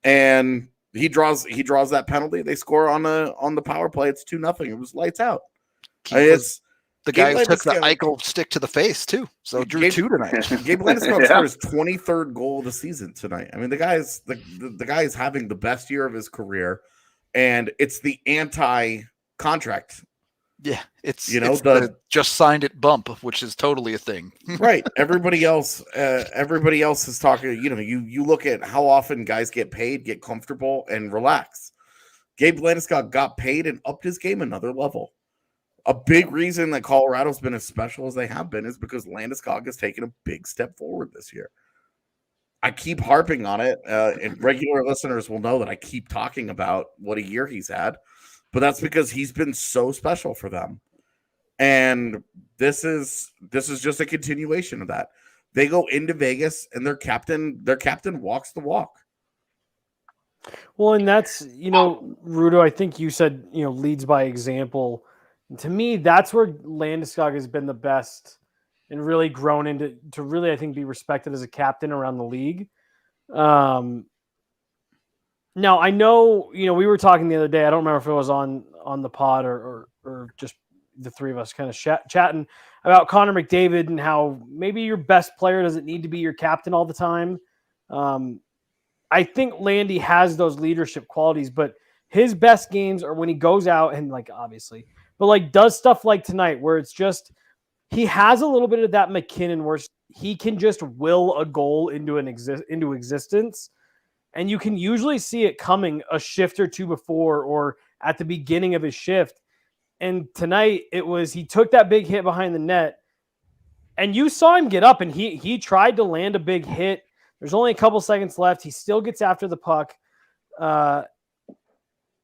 And he draws that penalty. They score on the power play. It's 2-0. It was lights out. It's the guy who took the Eichel stick to the face too. So drew 2 tonight. Gabe Landeskog scored his 23rd goal of the season tonight. I mean, the guy is having the best year of his career, and it's the anti-contract. Yeah, it's the just signed it bump, which is totally a thing. Right. Everybody else is talking. You look at how often guys get paid, get comfortable, and relax. Gabe Landeskog got paid and upped his game another level. A big reason that Colorado's been as special as they have been is because Landeskog has taken a big step forward this year. I keep harping on it, and regular listeners will know that I keep talking about what a year he's had. But that's because he's been so special for them. And this is just a continuation of that. They go into Vegas and their captain walks the walk. Well, and that's, Rudo, I think you said, leads by example. And to me, that's where Landeskog has been the best and really grown to really, I think, be respected as a captain around the league. Now, I know, we were talking the other day. I don't remember if it was on the pod or just the three of us kind of chatting about Connor McDavid and how maybe your best player doesn't need to be your captain all the time. I think Landy has those leadership qualities, but his best games are when he goes out and obviously, but does stuff like tonight where it's just he has a little bit of that MacKinnon where he can just will a goal into existence. And you can usually see it coming a shift or two before or at the beginning of his shift. And tonight he took that big hit behind the net and you saw him get up and he tried to land a big hit. There's only a couple seconds left. He still gets after the puck.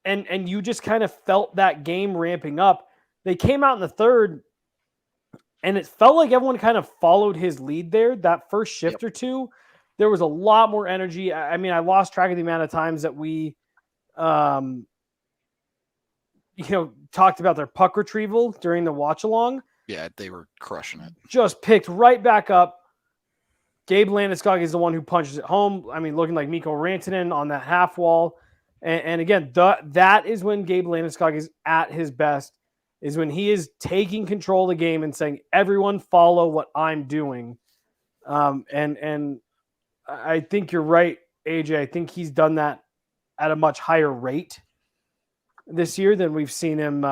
And you just kind of felt that game ramping up. They came out in the third and it felt like everyone kind of followed his lead there. That first shift or two, there was a lot more energy. I mean, I lost track of the amount of times that we talked about their puck retrieval during the watch along. Yeah, they were crushing it. Just picked right back up. Gabe Landeskog is the one who punches it home. I mean, looking like Mikko Rantanen on that half wall. And again, that is when Gabe Landeskog is at his best, is when he is taking control of the game and saying, everyone follow what I'm doing. And I think you're right, AJ. I think he's done that at a much higher rate this year than we've seen him,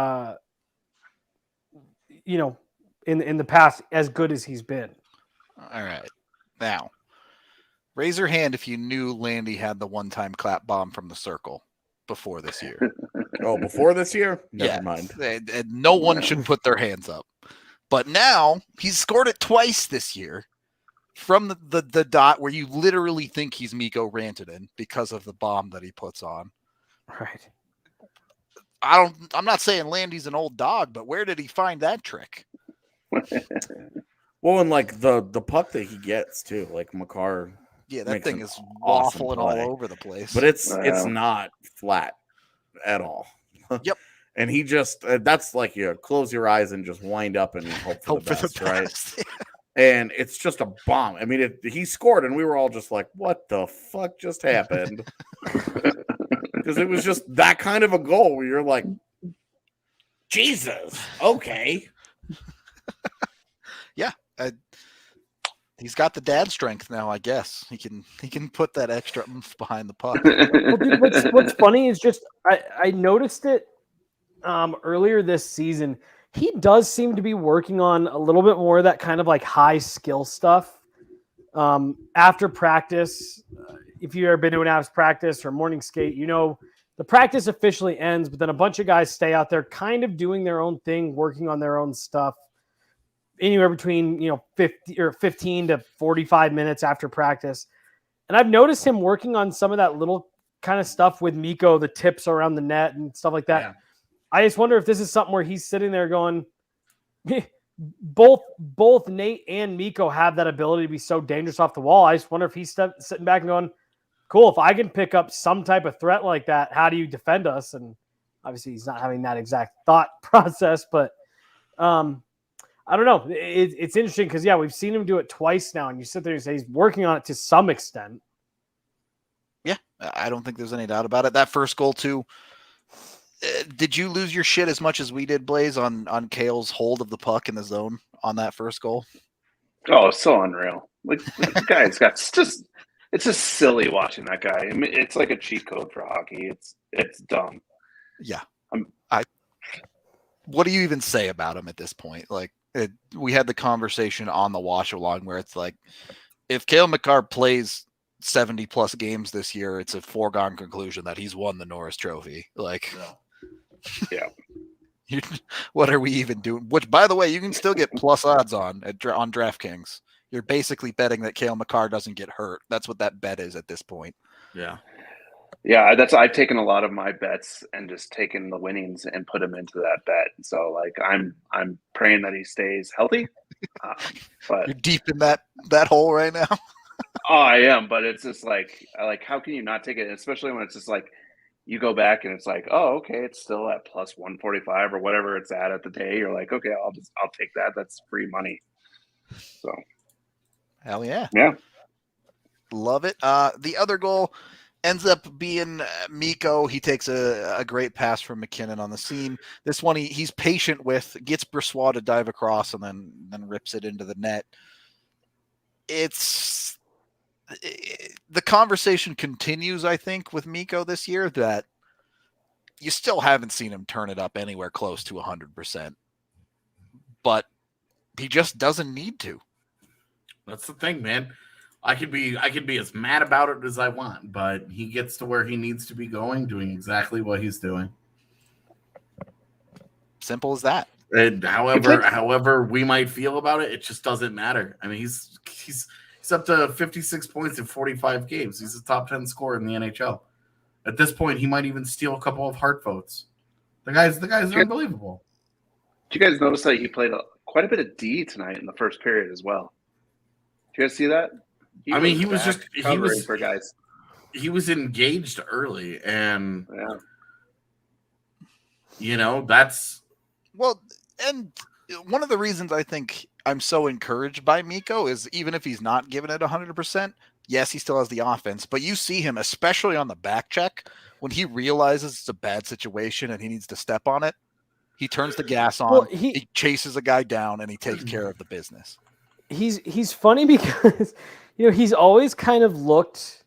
in the past, as good as he's been. All right. Now, raise your hand if you knew Landy had the one-time clap bomb from the circle before this year. Oh, before this year? Never mind. And no one should put their hands up. But now he's scored it twice this year from the dot where you literally think he's Mikko Rantanen because of the bomb that he puts on. Right. I'm not saying Landy's an old dog, but where did he find that trick? Well, and like the puck that he gets too, like Makar. Yeah, that thing is awesome waffling play. all over the place. But it's not flat at all. Yep. And he just that's like you close your eyes and just wind up and hope for the best, right? And it's just a bomb. I mean, he scored, and we were all just like, "What the fuck just happened?" Because it was just that kind of a goal where you're like, "Jesus, okay." Yeah, he's got the dad strength now. I guess he can put that extra oomph behind the puck. Well, dude, what's funny is just I noticed it earlier this season. He does seem to be working on a little bit more of that kind of like high skill stuff after practice. If you've ever been to an Avs practice or morning skate, the practice officially ends, but then a bunch of guys stay out there kind of doing their own thing, working on their own stuff. Anywhere between 15 to 45 minutes after practice. And I've noticed him working on some of that little kind of stuff with Mikko, the tips around the net and stuff like that. Yeah. I just wonder if this is something where he's sitting there going, both Nate and Mikko have that ability to be so dangerous off the wall. I just wonder if he's sitting back and going, cool, if I can pick up some type of threat like that, how do you defend us? And obviously he's not having that exact thought process, but I don't know. It's interesting because, we've seen him do it twice now, and you sit there and say he's working on it to some extent. Yeah, I don't think there's any doubt about it. That first goal, too. Did you lose your shit as much as we did, Blais, on Cale's hold of the puck in the zone on that first goal? Oh, so unreal. Like, the guy's got just – it's just silly watching that guy. I mean, it's like a cheat code for hockey. It's dumb. Yeah. What do you even say about him at this point? Like, we had the conversation on the watch along where it's like, if Cale Makar plays 70 plus games this year, it's a foregone conclusion that he's won the Norris Trophy. Like, yeah. What are we even doing? Which, by the way, you can still get plus odds on DraftKings. You're basically betting that Cale Makar doesn't get hurt. That's what that bet is at this point. Yeah. Yeah, I've taken a lot of my bets and just taken the winnings and put them into that bet. So like I'm praying that he stays healthy. But you're deep in that hole right now. Oh, I am, but it's just like how can you not take it? Especially when it's just like you go back and it's like, oh, okay, it's still at plus 145 or whatever it's at the day. You're like, okay, I'll take that. That's free money. So hell yeah. Yeah. Love it. The other goal ends up being Mikko. He takes a great pass from MacKinnon on the seam. This one he's patient with, gets Brossoit to dive across and then rips it into the net. The conversation continues, I think, with Mikko this year that you still haven't seen him turn it up anywhere close to 100%. But he just doesn't need to. That's the thing, man. I could be as mad about it as I want, but he gets to where he needs to be going, doing exactly what he's doing. Simple as that. And however we might feel about it, it just doesn't matter. I mean, he's up to 56 points in 45 games. He's a top 10 scorer in the NHL. At this point, he might even steal a couple of Hart votes. The guy's unbelievable. Did you guys notice that he played quite a bit of D tonight in the first period as well? Did you guys see that? He was engaged early, and That's Well, and one of the reasons I think I'm so encouraged by Mikko is even if he's not giving it 100%, yes, he still has the offense, but you see him, especially on the back check, when he realizes it's a bad situation and he needs to step on it, he turns the gas on, Well, he chases a guy down, and he takes care of the business. He's funny because he's always kind of looked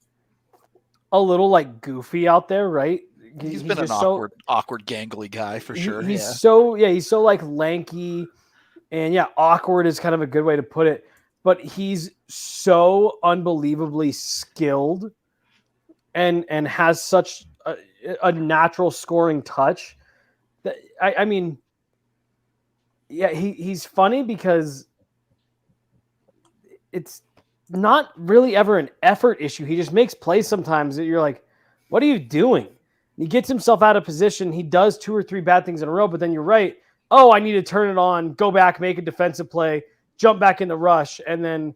a little like goofy out there, right? He's been an just awkward, gangly guy for sure. He's so like lanky, and awkward is kind of a good way to put it. But he's so unbelievably skilled, and has such a natural scoring touch that I mean, he's funny because it's not really ever an effort issue. He just makes plays sometimes that you're like, what are you doing? He gets himself out of position. He does 2 or 3 bad things in a row, but then you're right. Oh, I need to turn it on, go back, make a defensive play, jump back in the rush. And then,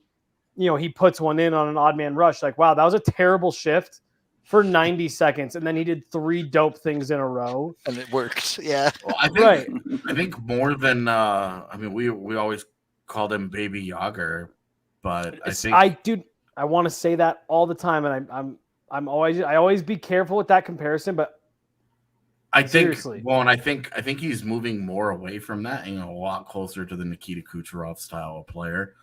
he puts one in on an odd man rush. Like, wow, that was a terrible shift for 90 seconds. And then he did 3 dope things in a row. And it worked. Yeah. Well, I think more than, we always called him Baby Yager, but I want to say that all the time. And I always be careful with that comparison, but I think, seriously. well, and I think he's moving more away from that, a lot closer to the Nikita Kucherov style of player,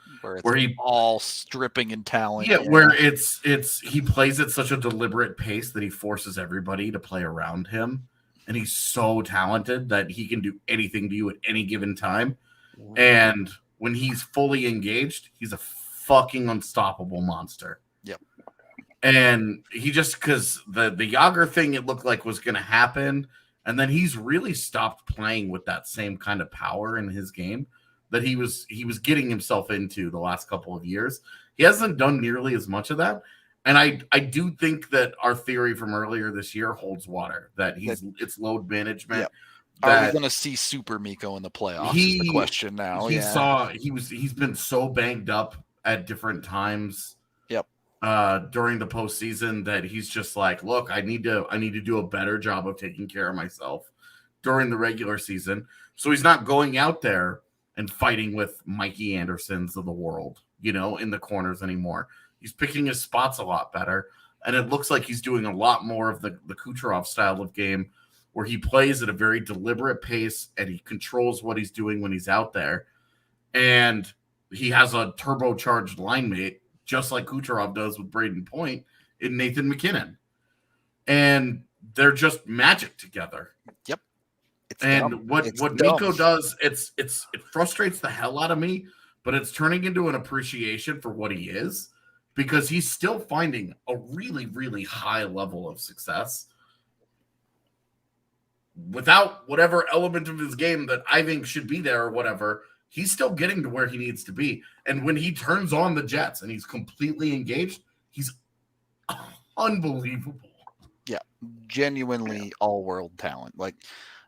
where he all stripping and talent. Yeah, where it's he plays at such a deliberate pace that he forces everybody to play around him, and he's so talented that he can do anything to you at any given time. And when he's fully engaged, he's a fucking unstoppable monster. Yep. And he just, because the Yager thing, it looked like was going to happen. And then he's really stopped playing with that same kind of power in his game that he was getting himself into the last couple of years. He hasn't done nearly as much of that. And I do think that our theory from earlier this year holds water, that it's load management. Yep. Are we going to see Super Mikko in the playoffs? Is the question now. He's been so banged up at different times. Yep. During the postseason that he's just like, look, I need to do a better job of taking care of myself during the regular season. So he's not going out there and fighting with Mikey Andersons of the world, in the corners anymore. He's picking his spots a lot better. And it looks like he's doing a lot more of the Kucherov style of game, where he plays at a very deliberate pace and he controls what he's doing when he's out there. And he has a turbocharged line mate, just like Kucherov does with Braden Point in Nathan MacKinnon. And they're just magic together. Yep. What Mikko does, it frustrates the hell out of me, but it's turning into an appreciation for what he is, because he's still finding a really, really high level of success without whatever element of his game that I think should be there or whatever. He's still getting to where he needs to be. And when he turns on the Jets and he's completely engaged, he's unbelievable. Yeah, genuinely all-world talent. Like,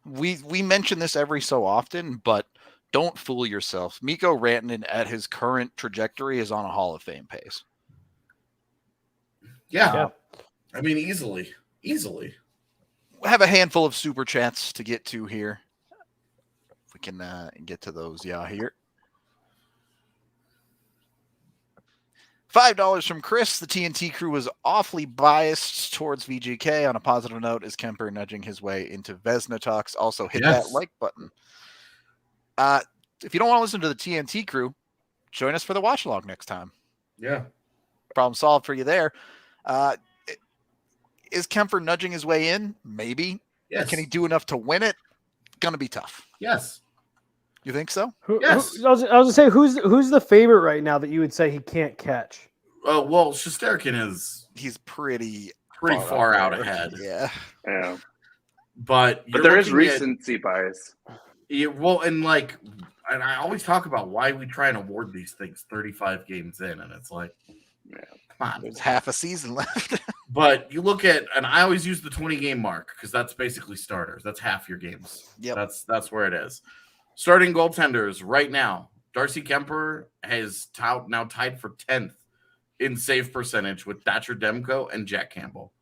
we mention this every so often, but don't fool yourself. Mikko Rantanen at his current trajectory is on a Hall of Fame pace. Yeah. I mean, easily. We have a handful of super chats to get to here. If we can get to those, here. $5 from Chris. The TNT crew was awfully biased towards VGK. On a positive note, is Kuemper nudging his way into Vezina talks? Also, hit that like button. If you don't want to listen to the TNT crew, join us for the watch along next time. Yeah. Problem solved for you there. Is Kuemper nudging his way in? Maybe. Yes. Can he do enough to win it? Gonna be tough. Yes. You think so? Yes. I was gonna say, who's the favorite right now that you would say he can't catch? Well, Shesterkin he's pretty far out ahead. Yeah. But there is recency bias. Yeah, well, and I always talk about why we try and award these things 35 games in, and it's like, come on. There's half a season left. But you look at, and I always use the 20-game mark because that's basically starters. That's half your games. Yep. That's where it is. Starting goaltenders right now, Darcy Kuemper has now tied for 10th in save percentage with Thatcher Demko and Jack Campbell.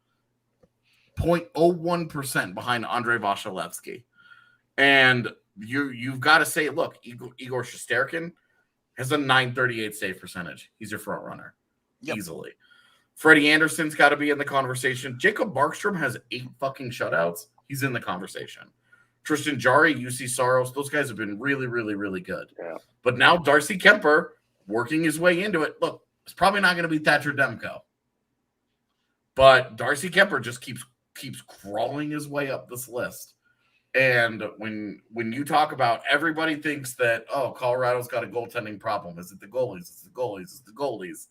0.01% behind Andrei Vasilevsky. And you've got to say, look, Igor Shesterkin has a .938 save percentage. He's your front runner easily. Freddie Anderson's got to be in the conversation. Jacob Markstrom has 8 fucking shutouts. He's in the conversation. Tristan Jarry, UC Saros, those guys have been really, really, really good. Yeah. But now Darcy Kuemper working his way into it. Look, it's probably not going to be Thatcher Demko. But Darcy Kuemper just keeps crawling his way up this list. And when you talk about everybody thinks that, oh, Colorado's got a goaltending problem. Is it the goalies? It's the goalies. It's the goalies.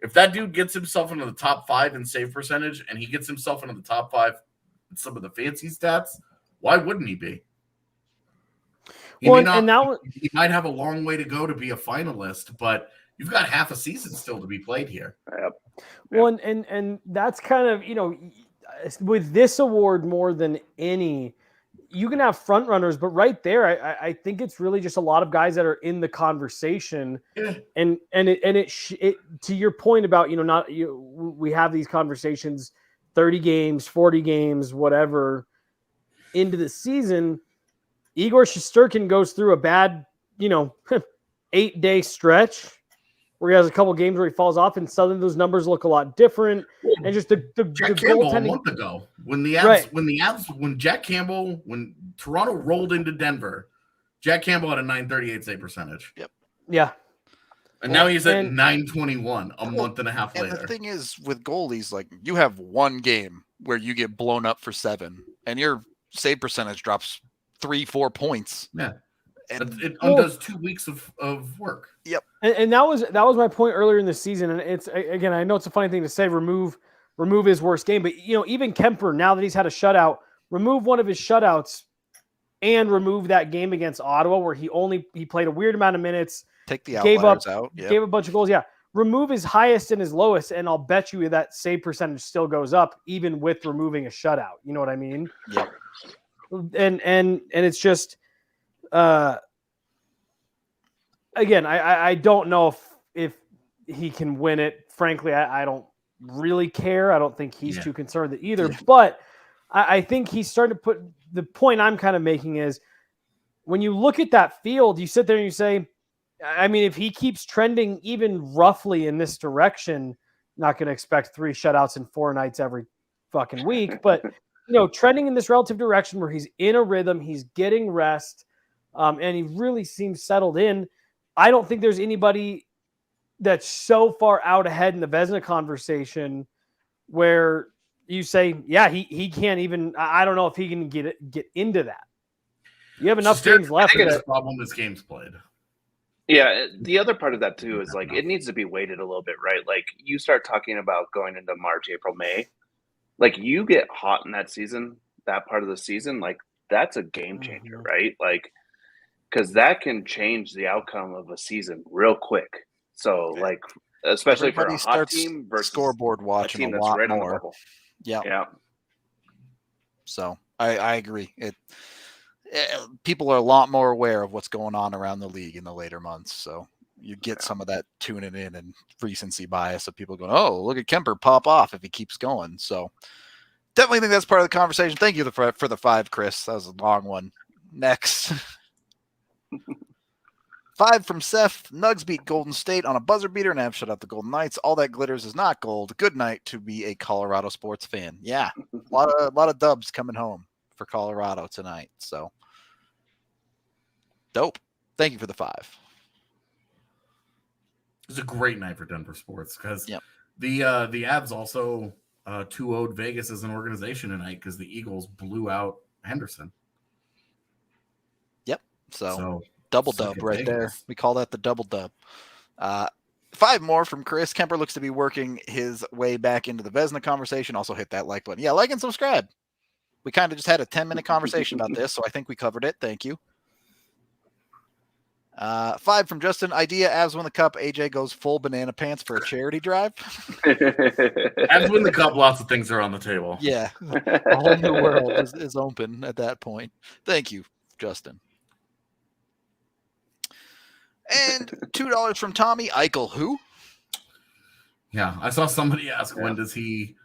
If that dude gets himself into the top 5 in save percentage and he gets himself into the top 5 in some of the fancy stats, why wouldn't he be? He might have a long way to go to be a finalist, but you've got half a season still to be played here. Yep. Well, and that's kind of, with this award more than any, you can have front runners, but right there, I think it's really just a lot of guys that are in the conversation. Yeah. And it to your point about, we have these conversations 30 games, 40 games, whatever, into the season. Igor Shesterkin goes through a bad, 8-day stretch where he has a couple games where he falls off, and suddenly those numbers look a lot different. And just the Jack Campbell a month ago, when Toronto rolled into Denver, Jack Campbell had a .938 save percentage. Yep. Yeah. And now he's at .921 a month and a half later. And the thing is, with goalies, like, you have one game where you get blown up for 7, and your save percentage drops 3-4 points. Yeah. And it undoes 2 weeks of work. Yep. And that was my point earlier in the season. And it's, again, I know it's a funny thing to say, remove his worst game, but even Kuemper, now that he's had a shutout, remove one of his shutouts and remove that game against Ottawa where he played a weird amount of minutes. Take the outliers out. Yep. Gave a bunch of goals. Yeah. Remove his highest and his lowest, and I'll bet you that save percentage still goes up even with removing a shutout. You know what I mean? Yep. And it's just, again, I don't know if he can win it. Frankly, I don't really care. I don't think he's too concerned either. Yeah. But I think he's starting to put – the point I'm kind of making is when you look at that field, you sit there and you say, I mean, if he keeps trending even roughly in this direction, not going to expect 3 shutouts in 4 nights every fucking week, but – trending in this relative direction where he's in a rhythm, he's getting rest, and he really seems settled in. I don't think there's anybody that's so far out ahead in the Vezina conversation where you say, yeah, he can't even. I don't know if he can get into that. You have enough games left. I think the problem is games played. Yeah, the other part of that too is like it needs to be weighted a little bit, right? Like you start talking about going into March, April, May. Like you get hot in that season, that part of the season, like that's a game changer, right? Like, because that can change the outcome of a season real quick. So, like, especially for a hot team versus scoreboard watching a lot more. Yeah. So I agree. People are a lot more aware of what's going on around the league in the later months. So you get some of that tuning in and recency bias of people going, oh, look at Kuemper pop off if he keeps going. So definitely think that's part of the conversation. Thank you for the 5, Chris. That was a long one. Next. 5 from Seth. Nugs beat Golden State on a buzzer beater and have shut out the Golden Knights. All that glitters is not gold. Good night to be a Colorado sports fan. Yeah, a lot of dubs coming home for Colorado tonight. So dope. Thank you for the 5. It was a great night for Denver sports because the Avs also 2-0'd Vegas as an organization tonight because the Eagles blew out Henderson. Yep. So double dub right there. We call that the double dub. 5 more from Chris. Kuemper looks to be working his way back into the Vezina conversation. Also hit that like button. Yeah, like and subscribe. We kind of just had a 10-minute conversation about this, so I think we covered it. Thank you. 5 from Justin. Idea: Avs win the cup. AJ goes full banana pants for a charity drive. Avs win the cup. Lots of things are on the table. Yeah, a whole new world is open at that point. Thank you, Justin. And $2 from Tommy. Eichel, who? Yeah, I saw somebody ask when does he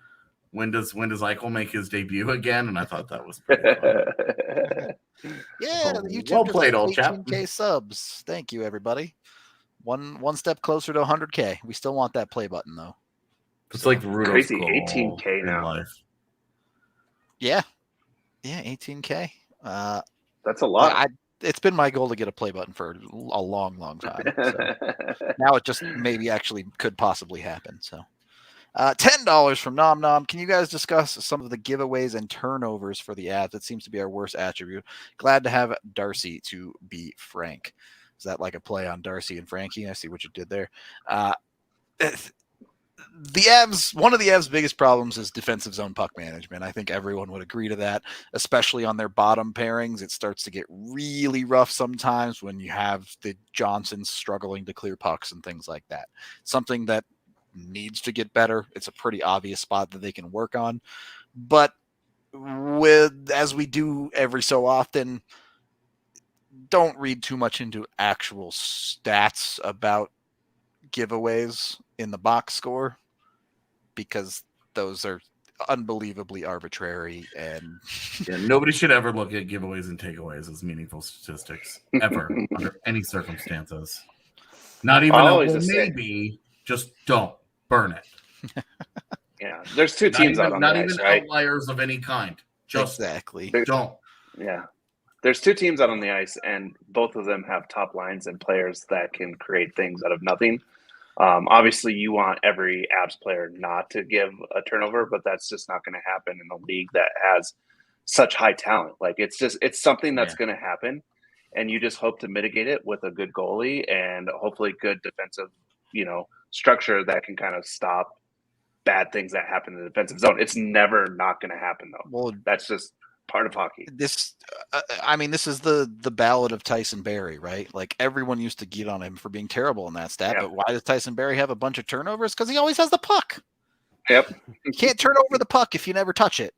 when does Eichel make his debut again? And I thought that was pretty fun. Yeah, Oh, YouTube well just played, hit old chap. 18K subs. Thank you, everybody. One step closer to 100K. We still want that play button, though. It's like Rudo's Crazy, goal 18K in now. life. Yeah, 18K. That's a lot. It's been my goal to get a play button for a long, long time. So now it just maybe actually could possibly happen. So $10 from Nom Nom. Can you guys discuss some of the giveaways and turnovers for the Avs? It seems to be our worst attribute. Glad to have Darcy, to be frank. Is that like a play on Darcy and Frankie? I see what you did there. The Avs, one of the Avs' biggest problems is defensive zone puck management. I think everyone would agree to that, especially on their bottom pairings. It starts to get really rough sometimes when you have the Johnsons struggling to clear pucks and things like that. Something that needs to get better. It's a pretty obvious spot that they can work on. But as we do every so often, don't read too much into actual stats about giveaways in the box score, because those are unbelievably arbitrary, and nobody should ever look at giveaways and takeaways as meaningful statistics ever under any circumstances. Not even maybe, just don't burn it. Yeah, there's two teams out on the ice, not even right? outliers of any kind. Just exactly. Don't. Yeah. There's two teams out on the ice, and both of them have top lines and players that can create things out of nothing. Obviously, you want every Avs player not to give a turnover, but that's just not going to happen in a league that has such high talent. Like, it's something that's going to happen, and you just hope to mitigate it with a good goalie and hopefully good defensive, structure that can kind of stop bad things that happen in the defensive zone. It's never not going to happen, though. Well, that's just part of hockey. This is the ballad of Tyson Barrie, right? Like, everyone used to get on him for being terrible in that stat, but why does Tyson Barrie have a bunch of turnovers? Because he always has the puck. Yep. You can't turn over the puck if you never touch it.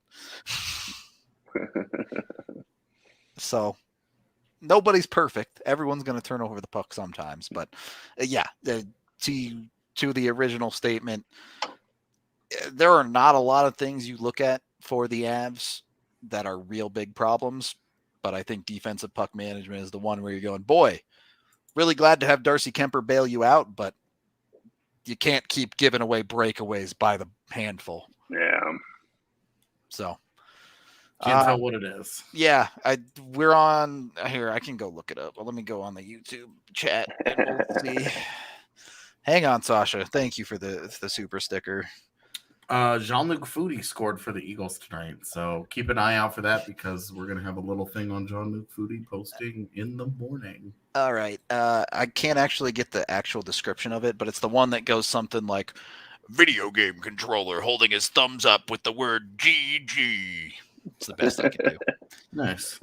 So nobody's perfect. Everyone's going to turn over the puck sometimes, but to the original statement, there are not a lot of things you look at for the Avs that are real big problems, but I think defensive puck management is the one where you're going, boy, really glad to have Darcy Kuemper bail you out, but you can't keep giving away breakaways by the handful. Yeah. So can't tell what it is. Yeah, we're on here. I can go look it up. Well, let me go on the YouTube chat and we'll see. Hang on, Sasha. Thank you for the super sticker. Jean-Luc Foudy scored for the Eagles tonight, so keep an eye out for that, because we're going to have a little thing on Jean-Luc Foudy posting in the morning. All right. I can't actually get the actual description of it, but it's the one that goes something like, video game controller holding his thumbs up with the word GG. It's the best I can do. Nice.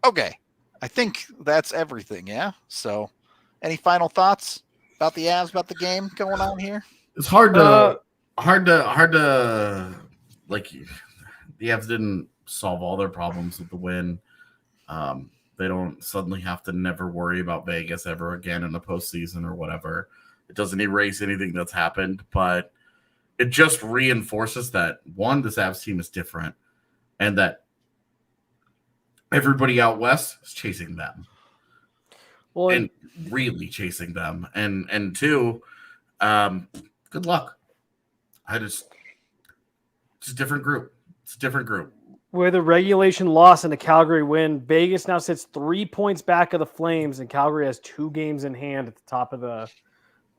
Okay. I think that's everything, yeah? So, any final thoughts about the Avs, about the game going on here? It's hard to like, the Avs didn't solve all their problems with the win. They don't suddenly have to never worry about Vegas ever again in the postseason or whatever. It doesn't erase anything that's happened, but it just reinforces that, one, this Avs team is different, and that everybody out west is chasing them. Well, and really chasing them. And two, good luck. It's a different group. It's a different group. With a regulation loss and a Calgary win, Vegas now sits 3 points back of the Flames, and Calgary has 2 games in hand at the top of the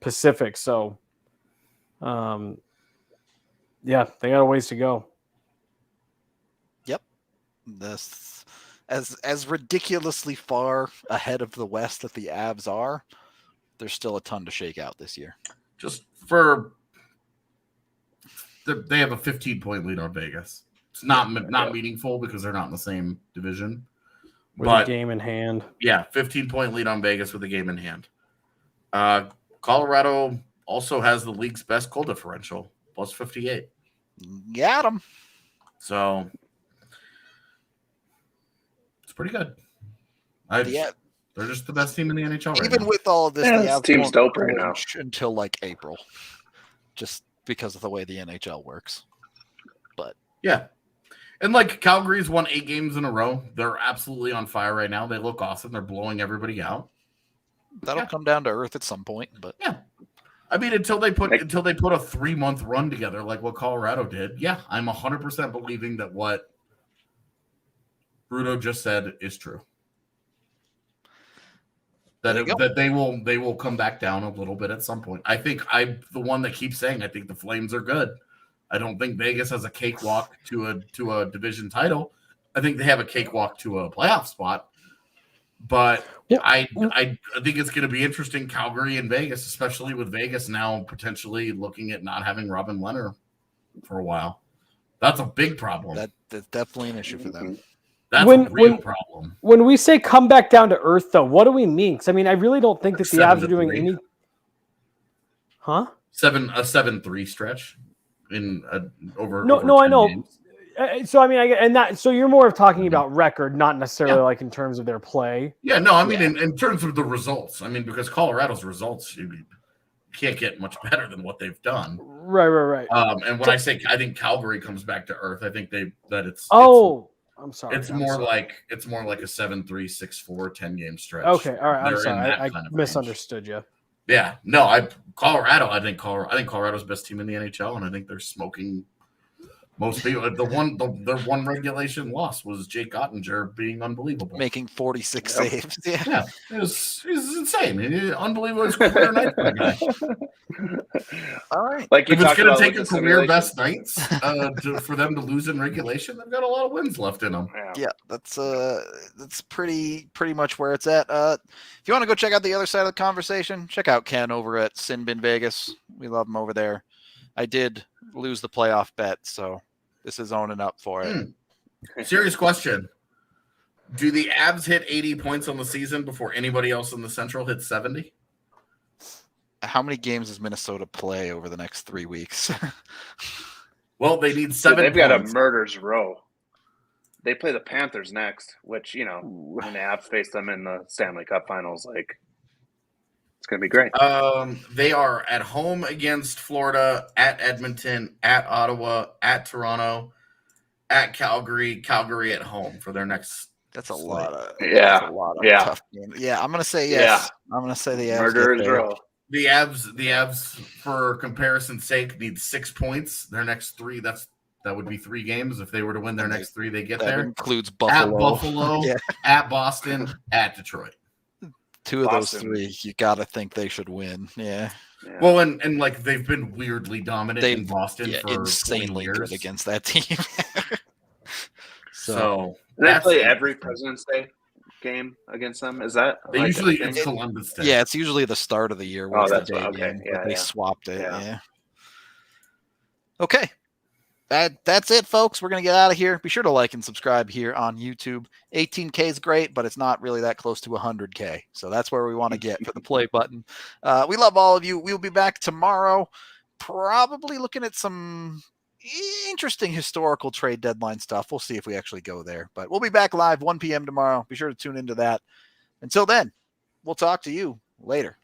Pacific. So, they got a ways to go. Yep. As ridiculously far ahead of the West that the Avs are, there's still a ton to shake out this year. They have a 15-point lead on Vegas. It's not meaningful because they're not in the same division. With a game in hand. Yeah, 15-point lead on Vegas with a game in hand. Colorado also has the league's best goal differential, plus 58. Got them. So it's pretty good. They're just the best team in the NHL right now. Even with all of this, the team's dope right now until like April. just because of the way the NHL works. But Yeah. And like Calgary's won 8 games in a row. They're absolutely on fire right now. They look awesome. They're blowing everybody out. that'll come down to earth at some point. But Yeah. I mean, until they put a 3-month run together like what Colorado did, yeah, I'm 100% believing that what Rudo just said is true. That they will come back down a little bit at some point. I think I'm the one that keeps saying I think the Flames are good. I don't think Vegas has a cakewalk to a division title. I think they have a cakewalk to a playoff spot. But Yeah. I think it's going to be interesting, Calgary and Vegas, especially with Vegas now potentially looking at not having Robin Lehner for a while. That's a big problem. that's definitely an issue for them. That's a real problem. When we say come back down to earth, though, what do we mean? Because I mean, I really don't think that the Avs are doing 7-3. any. Huh? A 7-3 stretch in over. No, over no, 10 I know. games. So I mean, so you're more of talking about record, not necessarily like in terms of their play. Yeah, no, I mean in terms of the results. I mean, because Colorado's results, you can't get much better than what they've done. Right. And when I say I think Calgary comes back to earth, I think it's. I'm sorry. It's more like a 7-3, 6-4, 10-game stretch. Okay, all right. I'm They're sorry. in that I kind of misunderstood you. Yeah, no, I think Colorado's best team in the NHL, and I think they're smoking most people. Their one regulation loss was Jake Ottinger being unbelievable, Making 46 saves. Yeah, he's insane. Unbelievable. His career night for a guy. All right. Like If it's going to take a career best nights for them to lose in regulation, they've got a lot of wins left in them. Yeah, that's pretty much where it's at. If you want to go check out the other side of the conversation, check out Ken over at Sinbin Vegas. We love him over there. I did lose the playoff bet, so this is owning up for it. Serious question. Do the Avs hit 80 points on the season before anybody else in the Central hits 70? How many games does Minnesota play over the next 3 weeks? Well, they need 7 They've got a points. murder's row. They play the Panthers next, which, when the Avs face them in the Stanley Cup Finals, it's going to be great. They are at home against Florida, at Edmonton, at Ottawa, at Toronto, at Calgary at home for their next. That's a lot of tough games. Yeah, I'm gonna say yes. I'm gonna say the Avs. Murder's row. The Avs, for comparison's sake, need 6 points. Their next 3, that would be 3 games. If they were to win their next 3, they get that there. Includes Buffalo. At Buffalo, at Boston, at Detroit. 2 of those 3, you got to think they should win. Yeah. Well, and they've been weirdly dominant in Boston for insanely 20 years. good against that team. so they play every President's Day game against them. Is that usually it's Columbus Day? Yeah, it's usually the start of the year. That's the day okay. game, Yeah, they swapped it. Yeah. Okay. That's it, folks. We're going to get out of here. Be sure to like and subscribe here on YouTube. 18K is great, but it's not really that close to 100K. So that's where we want to get for the play button. We love all of you. We'll be back tomorrow, probably looking at some interesting historical trade deadline stuff. We'll see if we actually go there. But we'll be back live 1 p.m. tomorrow. Be sure to tune into that. Until then, we'll talk to you later.